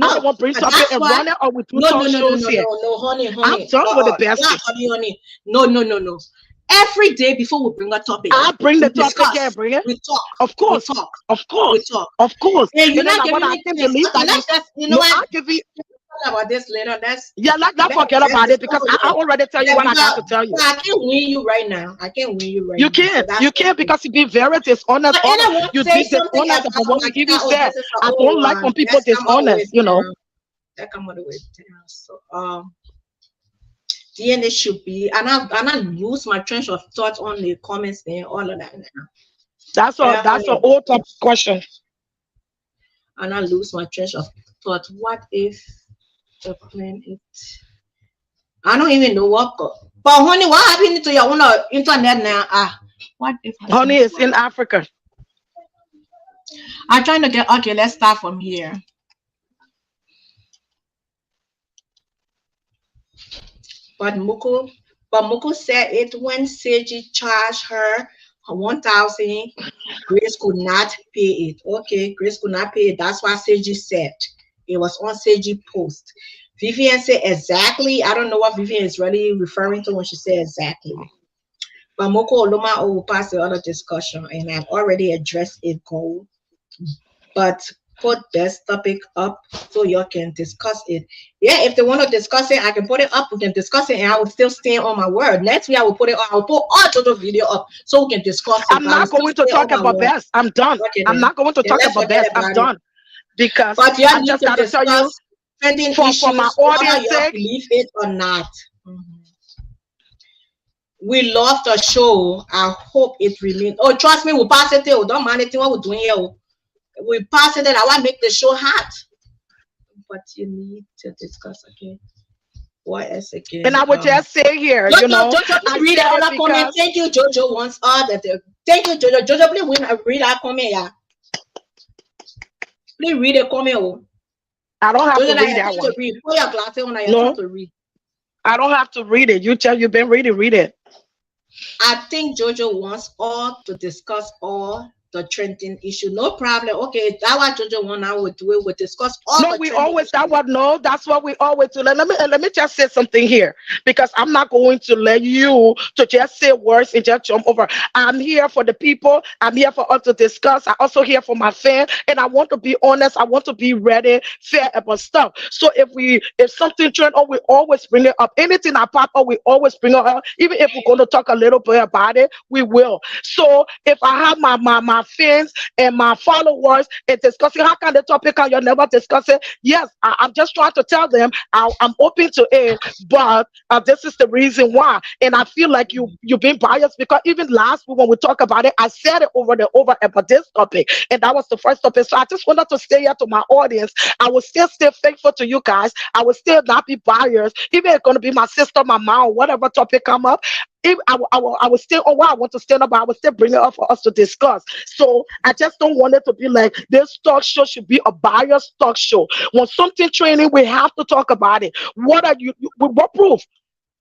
I don't want to bring topic and run it, or we do talk shows here. No, honey. I'm done with the best. Honey. No. Every day before we bring a topic, I bring the topic discuss. and bring it. We talk. Of course. We talk. Of course. We talk. Of course. Yeah, you're And then not giving I me can things. believe Okay, let's just, you know what? I'll give you. Talk about this later. Let's forget about it because I already tell you what I got to tell you. I can't win you right now. You can't. You can't because you be very dishonest. You be dishonest about what you even said. I don't like when people dishonest, you know. That come all the way down. So DNA should be, and I lose my train of thought on the comments there, all of that now. That's an old top question. And I lose my train of thought. What if the plane I don't even know what. But honey, what happened to your own internet now? What if? Honey, it's in Africa. I'm trying to get. Okay, let's start from here. But Muku said it when Seji charged her 1,000. Grace could not pay it. Okay, Grace could not pay it. That's what Seji said. It was on Seji post. Vivian said exactly. I don't know what Vivian is really referring to when she said exactly. But Muku Oloma will pass the other discussion, and I've already addressed it. Go, but put this topic up so you can discuss it. Yeah, if they want to discuss it, I can put it up. We can discuss it, and I will still stand on my word. Next week, I will put it. I'll put all total video up so we can discuss it. I'm not going to talk about best. I'm done. Okay, I'm not going to talk about best. I'm done because I just got to tell you for my audience sake, believe it or not. We love the show. I hope it remains. Oh, trust me, we'll pass it. Don't mind anything what we're doing here. We pass it. I want to make the show hot. But you need to discuss again. What else again? And I would just say here, Jojo, read the other comment. Thank you, Jojo. Wants all that. Thank you, Jojo. Jojo, please read that comment. Yeah. Please read the comment. I don't have to read that one. Put your glasses on. You have to read. I don't have to read it. You've been reading. Read it. I think Jojo wants all to discuss all the trending issue. No problem. Okay, that's what Jojo want. I would do it. We'll discuss all. No, we always that's what we always do. Let me just say something here because I'm not going to let you to just say words and just jump over. I'm here for the people. I'm here for us to discuss. I'm also here for my fans, and I want to be honest. I want to be ready, fair about stuff. So if something trend on, we always bring it up. Anything I pop up, we always bring it up. Even if we're going to talk a little bit about it, we will. So if I have my fans and my followers and discussing how can the topic and you never discuss it, yes, I'm just trying to tell them I'm open to it, but this is the reason why. And I feel like you've been biased because even last week when we talk about it, I said it over about this topic, and that was the first topic. So I just wanted to say here to my audience, I will still stay faithful to you guys. I will still not be biased, even if it's going to be my sister, my mom, whatever topic come up. If I will still, I want to stand up, I will still bring it up for us to discuss. So I just don't want it to be like this talk show should be a biased talk show. When something training, we have to talk about it. What proof?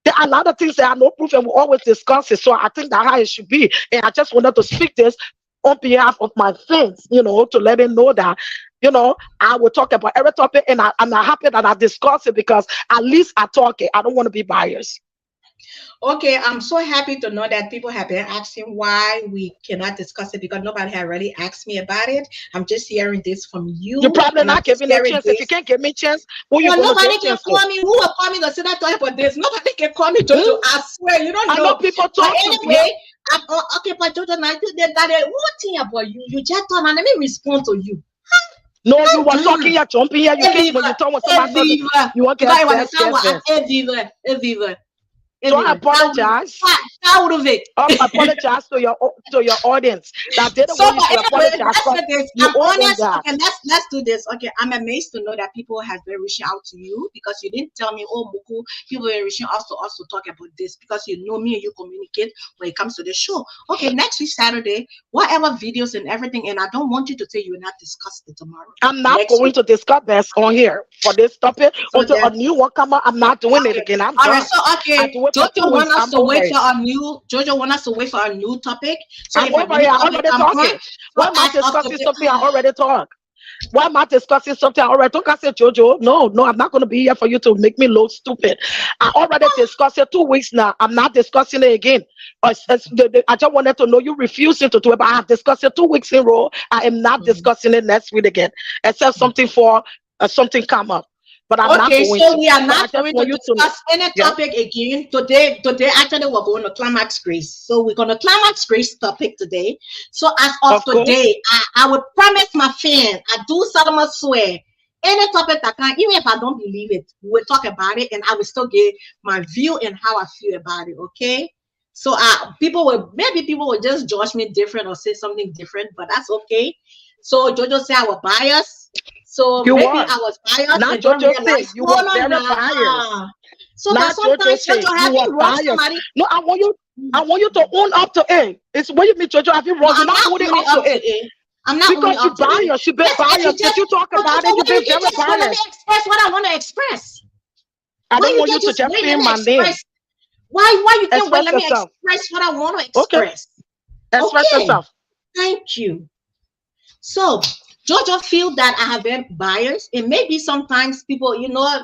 There are a lot of things that are no proof, and we always discuss it. So I think that's how it should be. And I just wanted to speak this on behalf of my fans, to let them know that, I will talk about every topic, and I'm happy that I discuss it because at least I talk it. I don't want to be biased. Okay, I'm so happy to know that people have been asking why we cannot discuss it because nobody had really asked me about it. I'm just hearing this from you. You're probably not giving me a chance. If you can't give me a chance, nobody can call me. Who will call me to say that talk about this? Nobody can call me to I swear, you don't know. I know people talk anyway, Okay, but Jojo, now that one thing about you, you just turn and let me respond to you. No, you were talking here, jumping here. You can't when you talk with somebody. You want to You get understand what I'm So I apologize. Out of it. Apologize to your audience. That didn't So, want you to anyway, apologize. let's But do this. you I'm owe them honest. that. Okay, let's do this. Okay, I'm amazed to know that people have been reaching out to you because you didn't tell me, oh, Muku, people were reaching out to us to talk about this because you know me and you communicate when it comes to the show. Okay, next week Saturday, whatever videos and everything, and I don't want you to say you will not discuss it tomorrow. I'm not going to discuss this on here for this topic So until a new one come out. I'm not doing it again. I'm all done. right, so I okay, do it for 2 Jojo want weeks. us I'm to over wait it. for a new Jojo want us to wait for a new topic. So I'm if over a new here. I topic already come talking. on, Why so am I as of discussing today, something I already talked? Why am I discussing something I already talked? I said, Jojo, no, I'm not going to be here for you to make me look stupid. I already discussed it 2 weeks now. I'm not discussing it again. I just wanted to know you refusing to do it, but I have discussed it 2 weeks in a row. I am not discussing it next week again, except something for something come up. But I'm not okay, going so to. we are So I not just going want to you to know. discuss any Yeah. topic again today. Today, actually, we're going to climax grace. So we're going to climax grace topic today. So as of Of course. today, I will promise my fan, I do solemnly swear, any topic that can, even if I don't believe it, we'll talk about it, and I will still give my view and how I feel about it. Okay. So people will just judge me different or say something different, but that's okay. So Jojo said I was biased. So You maybe were. I was biased Not and don't Jojo realize. said you were Hold on very now. biased. So, but Not Jojo sometimes said Jojo, you have were you wronged biased. somebody? No, I want you to own up to it. It's what you mean, Jojo. Have you No, wrong? You're I'm not not owning owning up to up to it. it. I'm not owning Because you up to it. biased. You've been Listen, if you biased. Since just you talk so, about so it, you've why you been can very just wait, let me biased. express what I want to express. I Why don't you want you can't to just just wait, say let me my name. express? Why you can't wait? Express Let me yourself. express what I want to Okay. express. Express Okay. yourself. Thank you. So Jojo feel that I have been biased, and maybe sometimes people,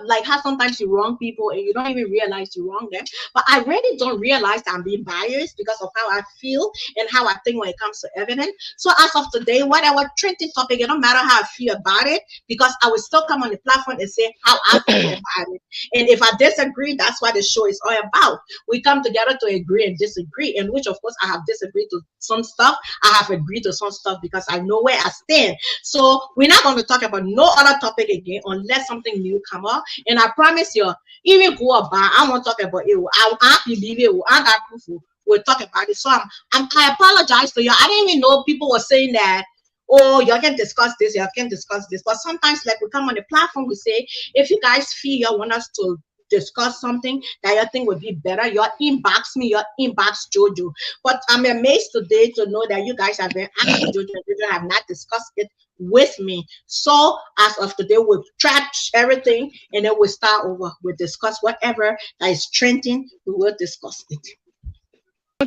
like how sometimes you wrong people and you don't even realize you wrong them. But I really don't realize I'm being biased because of how I feel and how I think when it comes to evidence. So as of today, whatever trending topic, it don't matter how I feel about it, because I will still come on the platform and say how I feel about it. And if I disagree, that's what the show is all about. We come together to agree and disagree, and which of course I have disagreed to some stuff. I have agreed to some stuff because I know where I stand. So we're not going to talk about no other topic again unless something new come up. And I promise you, even go about, I won't talk about it. I believe it. I got proof. We'll talk about it. So I apologize to you. I didn't even know people were saying that. Oh, you can discuss this. You can discuss this. But sometimes, like we come on the platform, we say, if you guys feel you want us to discuss something that you think would be better, your inbox me, your inbox Jojo. But I'm amazed today to know that you guys have been asking Jojo and Jojo have not discussed it with me. So as of today, we'll trash everything and then we'll start over. We'll discuss whatever that is trending. We will discuss it.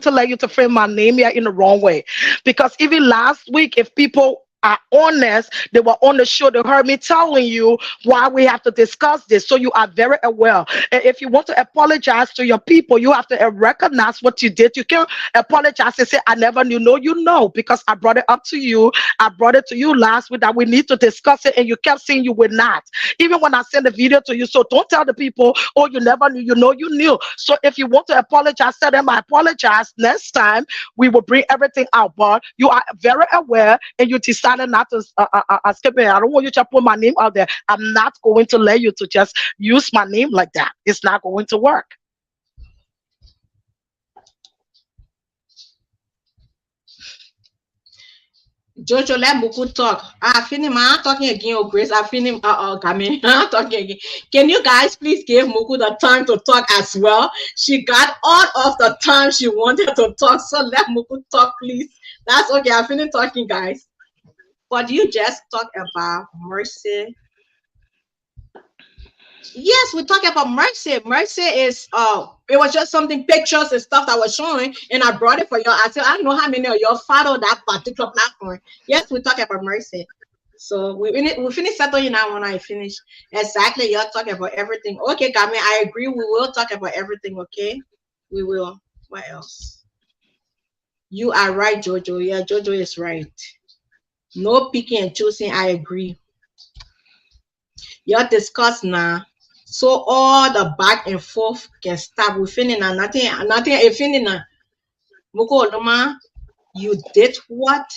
To let you to frame my name here in the wrong way, because even last week, if people are honest, they were on the show, they heard me telling you why we have to discuss this, so you are very aware. And if you want to apologize to your people, you have to recognize what you did. You can't apologize and say I never knew. No, you know, because I brought it up to you. I brought it to you last week that we need to discuss it, and you kept saying you would not, even when I sent the video to you. So don't tell the people, oh, you never knew. You know, you knew. So if you want to apologize, tell them I apologize. Next time we will bring everything out. But you are very aware, and you decided not to skip it. I don't want you to put my name out there. I'm not going to let you to just use my name like that. It's not going to work. Jojo, let Muku talk. I finish my talking again, oh Grace. I finish coming. I'm talking again. Can you guys please give Muku the time to talk as well? She got all of the time she wanted to talk, so let Muku talk, please. That's okay. I finished talking, guys. But you just talk about mercy. Yes, we talk about mercy. Mercy is it was just something, pictures and stuff that was showing, and I brought it for you. I said, I don't know how many of y'all follow that particular platform. Yes, we talk about mercy. So we finish settling now when I finish. Exactly, y'all talk about everything. Okay, Gami, I agree. We will talk about everything, okay? We will. What else? You are right, Jojo. Yeah, Jojo is right. No picking and choosing. I agree. Y'all discuss now. So all the back and forth can stop. We finish now. Nothing. Finish now. Moko Oloma, you did what?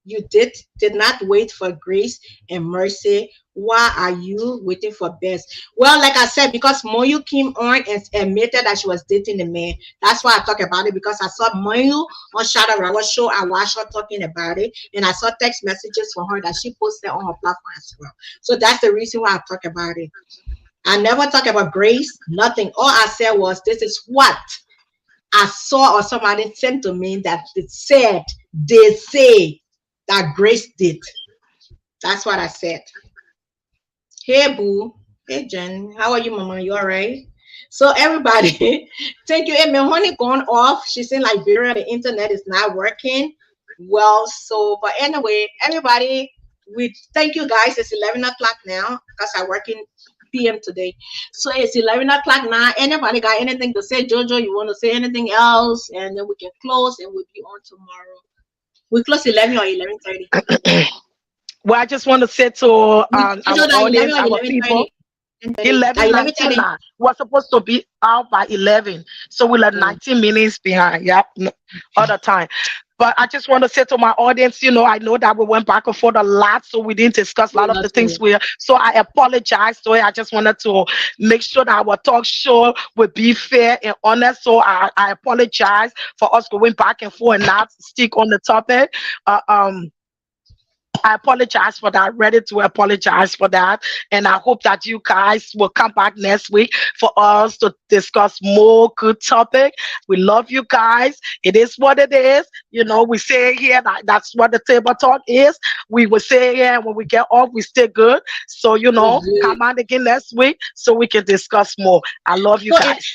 You did not wait for grace and mercy. Why are you waiting for best? Well, like I said, because Moyu came on and admitted that she was dating the man. That's why I talk about it, because I saw Moyu on Shadow Rawa show. I watched her talking about it, and I saw text messages from her that she posted on her platform as well. So that's the reason why I talk about it. I never talk about grace, nothing. All I said was, this is what I saw or somebody sent to me that it said, they say that grace did. That's what I said. Hey, boo. Hey, Jen. How are you, mama? You all right? So, everybody, thank you. Hey, my honey gone off. She's in Liberia. The internet is not working well. So, but anyway, everybody, we thank you guys. It's 11 o'clock now because I work in PM today. So, it's 11 o'clock now. Anybody got anything to say? Jojo, you want to say anything else? And then we can close and we'll be on tomorrow. We close 11 or 11:30. Well, I just want to say to our audience, our people, 11:99. We're supposed to be out by 11. So we're like 19 minutes behind. Yep, all the time. But I just want to say to my audience, you know, I know that we went back and forth a lot, so we didn't discuss a lot of the things so I apologize. So I just wanted to make sure that our talk show would be fair and honest. So I apologize for us going back and forth and not stick on the topic. I apologize for that. Ready to apologize for that. And I hope that you guys will come back next week for us to discuss more good topic. We love you guys. It is what it is. You know, we say here that that's what the table talk is. We will say here when we get off, we stay good. So, you know, come on again next week so we can discuss more. I love you guys.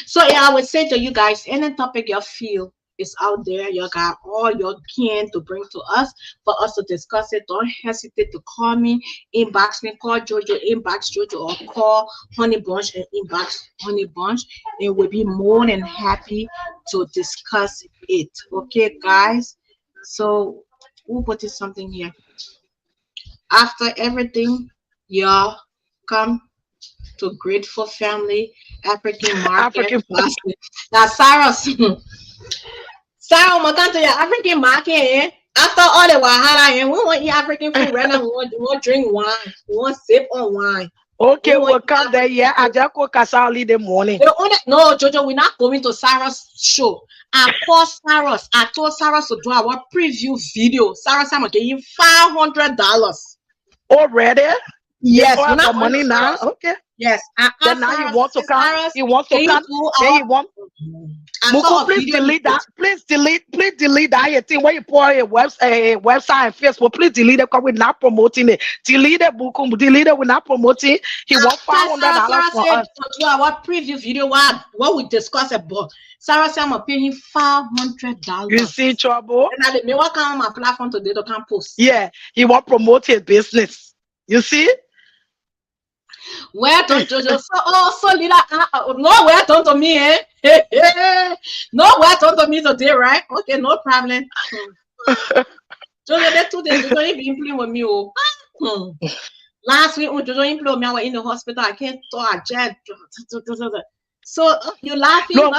So, yeah, I would say to you guys, any topic you feel is out there, you got all your can to bring to us for us to discuss it. Don't hesitate to call me, inbox me, call Jojo, inbox Jojo, or call Honey Bunch and inbox Honey Bunch, and we'll be more than happy to discuss it. Okay, guys? So we'll put something here. After everything, y'all come to Grateful Family African Market. Now, Cyrus. Sarah, we come to your African market, eh? After all the wahala, we want your African food right now. We want drink wine. We want sip on wine. Okay, we'll come there. Yeah, I just cook us early in the morning. No, Jojo, we're not going to Sarah's show. I called Sarah's. I told Sarah to do our preview video. Sarah, I'm giving you $500. Already? Yes, we're not money now. Okay. Yes. Then now you want to come. You want to come. Then you want. Muku, please delete that. Please delete that thing where you put a website and Facebook. Please delete it because we're not promoting it. Delete it, Muku. Delete it. We're not promoting. He wants $500 for us. To do our preview video, what we discuss about. Sarah said I'm paying $500. You see trouble? And I may walk on my platform today to come post. Yeah, he want to promote his business. You see? Where don't Jojo? So Lila, no, where don't to me, eh? No, where don't to me today, right? Okay, no problem. Jojo, that 2 days, Jojo even playing with me. Last week, when Jojo even played with me, I was in the hospital. I can't talk. I jet. So you laughing? No,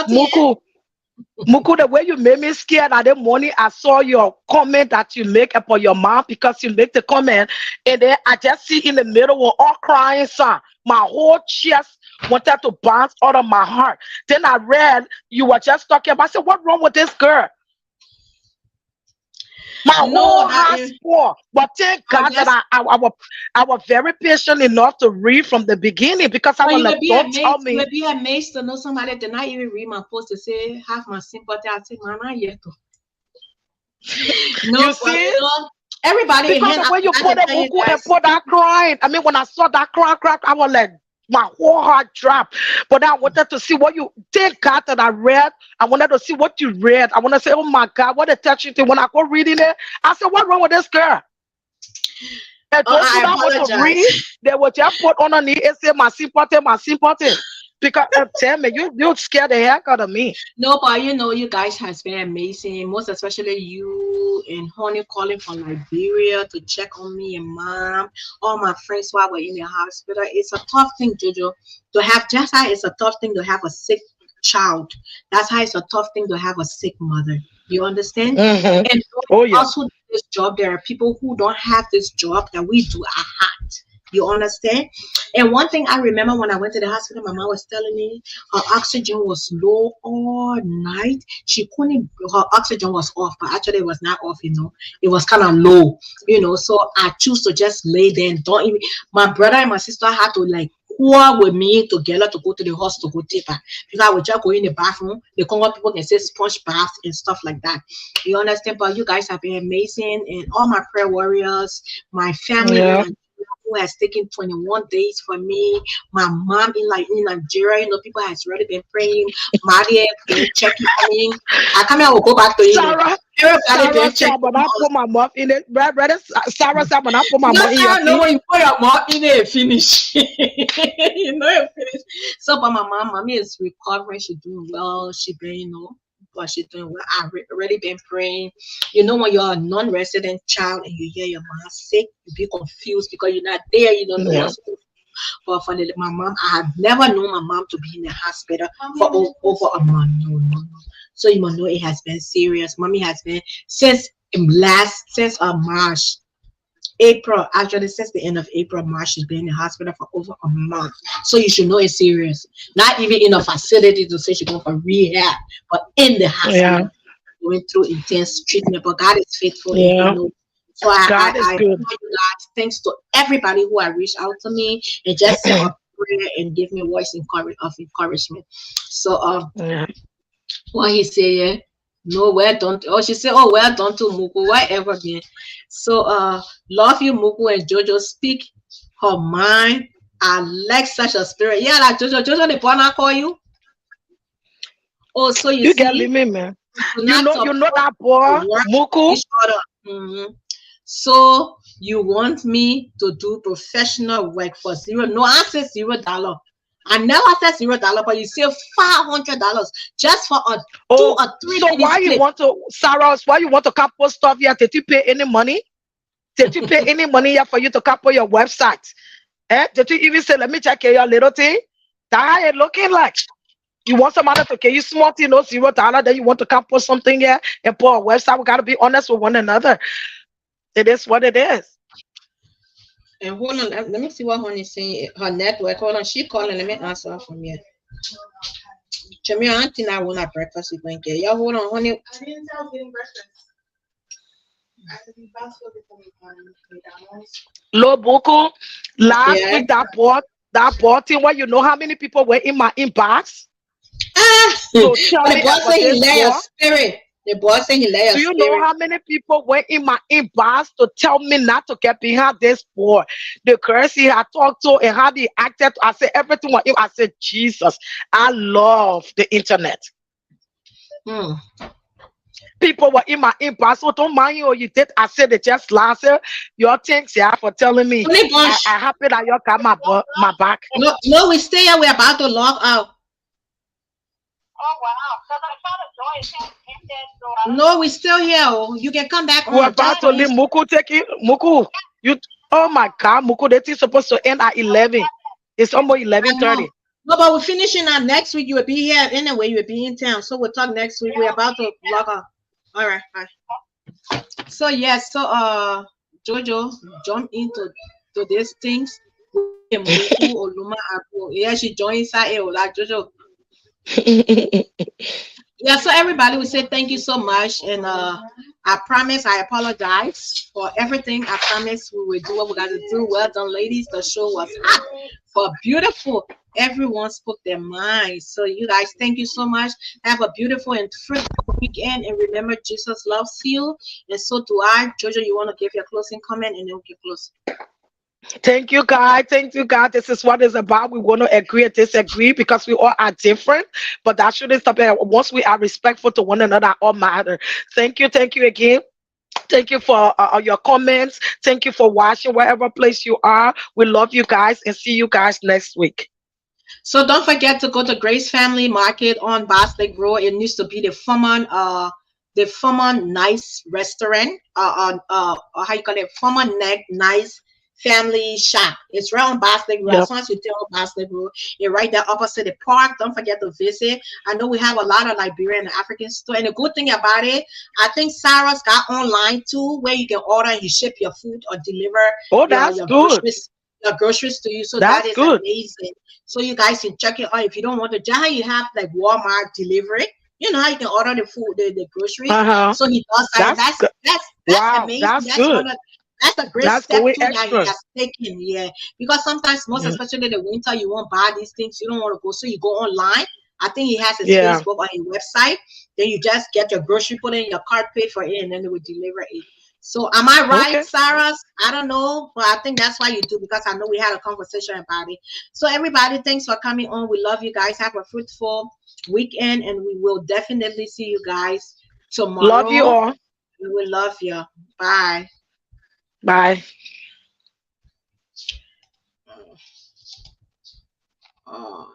Muku, the way you made me scared at the morning, I saw your comment that you make about your mom because you make the comment, and then I just see in the middle we're all crying, son. My whole chest wanted to bounce out of my heart. Then I read you were just talking about. I said, "What's wrong with this girl?" My whole heart spoiled. But thank God that I was very patient enough to read from the beginning because I was like, don't tell me. You would be amazed to know somebody did not even read my post to say, have my sympathy. I said, Mama, yet. No, you see? Everybody because the way you put it and put that crying. I mean, when I saw that cry, I was like, my whole heart dropped. But I wanted to see what you thank God that I read. I wanted to see what you read. I want to say, oh my God, what a touching thing. When I go reading it, I said, what's wrong with this girl? And those who don't want to read, they will just put on a knee and say, my sympathy. Because tell me, you scared the heck out of me. No, but you know, you guys has been amazing. Most especially you and Honey calling from Liberia to check on me and Mom. All my friends while we're in the hospital. It's a tough thing, Jojo, to have. Just like it's a tough thing to have a sick child. That's how it's a tough thing to have a sick mother. You understand? Mhm. And Oh yeah. also this job, there are people who don't have this job that we do are hot. You understand? And one thing I remember when I went to the hospital, my mom was telling me her oxygen was low all night. She couldn't, her oxygen was off, but actually it was not off, you know. It was kind of low, you know. So I choose to just lay there and don't even, my brother and my sister had to like quarrel with me together to go to the hospital to go take her. Because I would just go in the bathroom. The Congo people can say sponge baths and stuff like that. You understand? But you guys have been amazing, and all my prayer warriors, my family Yeah. who has taken 21 days for me, my mom in Nigeria, you know, people has already been praying, Maria been checking on me. I come here, I will go back to you. Sarah, Everybody Sarah been said, checking but on I us. put my mouth in it. Brother, Sarah said, but I put my You know, mouth in your Sarah, know feet. when you put your mouth in it, finish. You know, it finish. So, but my mommy is recovering. She's doing well. She been, you know, but she's doing well. I've already been praying. You know, when you're a non-resident child and you hear your mom sick, you be confused because you're not there. You don't know Yeah. what's going on. But for my mom, I have never known my mom to be in the hospital for over a month. No. So you must know it has been serious. Mommy has been since March. April, actually, since the end of April, March, she's been in the hospital for over a month. So you should know it's serious. Not even in a facility to say she's going for rehab, but in the hospital, going through intense treatment. But God is faithful, and Yeah. He knows. So I God is good. applaud you guys. Thanks to everybody who have reached out to me and just sent a prayer and give me words of encouragement. So Yeah. what he said, yeah. No, well done. Oh, she said, oh, well done to Muku, whatever, man. So, love you, Muku, and Jojo speak her mind. I like such a spirit. Yeah, like Jojo, the born I call you. Oh, so you You can see, leave me, man. do You not know support that boy, to work Muku. each other. Mhm. So you want me to do professional work for zero? No, I said $0. I never said $0, but you say $500 just for a 2 Oh, or 3 so minutes why you clip. want to, Sarah? Why you want to couple stuff here? Did you pay any money? Did you pay any money here for you to couple your website? Did you even say, let me check your little thing? That how it looking like? You want somebody to give you small thing, no $0, then you want to couple something here and put a website. We gotta be honest with one another. It is what it is. And hold on, let me see what Honey's saying. Her network. Hold on, she calling. Let me answer her from here. Jamie, I think I want a breakfast with my girl. Yeah, hold on, Honey. I didn't say I was getting breakfast. I said you fast food before McDonald's. Lobuku, last Yeah. week that bought thing where you know how many people were in my inbox. So tell The me boss about say he this lay your war. spirit. The boss say he lay your Do you spirit. know how many people were in my inbox to tell me not to get behind this boy? The curse he had talked to and how he acted. I said everything was him. I said, Jesus, I love the internet. Hmm. People were in my inbox. So don't mind you or you did. I said it just last year. Your thanks, yeah, for telling me. Honey Bunch. I happy that you got my back. No, we stay here. We're about to log out. Oh wow! Because I tried to join him in there, so No, we still here. Oh, you can come back We're on. about to leave. Muku take it. Muku, you. Oh my God, Muku, that is supposed to end at 11. It's almost 11:30. No, but we're finishing out next week. You will be here anyway. You will be in town. So we'll talk next week. We're about to log out. All right, bye. So yes, so Jojo jump into these things. Yeah, she joins her. Like Jojo. Yeah, so everybody will say thank you so much, and I promise, I apologize for everything. I promise we will do what we got to do. Well done, ladies. The show was hot, but beautiful. Everyone spoke their minds. So you guys, thank you so much. Have a beautiful and fruitful weekend, and remember, Jesus loves you, and so do I. Jojo, you want to give your closing comment, and then we can close. Thank you, God. Thank you, God. This is what it's about. We want to agree and disagree because we all are different, but that shouldn't stop it. Once we are respectful to one another, all matter. Thank you again. Thank you for your comments. Thank you for watching wherever place you are. We love you guys and see you guys next week. So don't forget to go to Grace Family Market on Bass Lake Road. It needs to be the former nice restaurant. How you call it? Former Nice Family Shop. It's right on Boston Road. Yep. As soon as you tell Boston Road, you're right there opposite the park. Don't forget to visit. I know we have a lot of Liberian and African store. And the good thing about it, I think Sarah's got online too, where you can order and you ship your food or deliver Oh, that's your good. groceries to you. So That's that is good. amazing. So you guys can check it out. If you don't want to, just how you have like Walmart delivery, you know how you can order the food, the groceries. Uh-huh. So he does that. That's That's good. that's Wow, amazing. that's That's good. one of that's a great That's step going too that he extra. has taken. Yeah, because sometimes, most Mm. especially the winter, you won't buy these things. You don't want to go, so you go online. I think he has his Yeah. Facebook on his website. Then you just get your grocery, put in your card, pay for it, and then they will deliver it. So am I right, Okay. Sarah? I don't know, but I think that's why you do, because I know we had a conversation about it. So everybody, thanks for coming on. We love you guys. Have a fruitful weekend, and we will definitely see you guys tomorrow. Love you all. We will love you. Bye. Bye. Oh.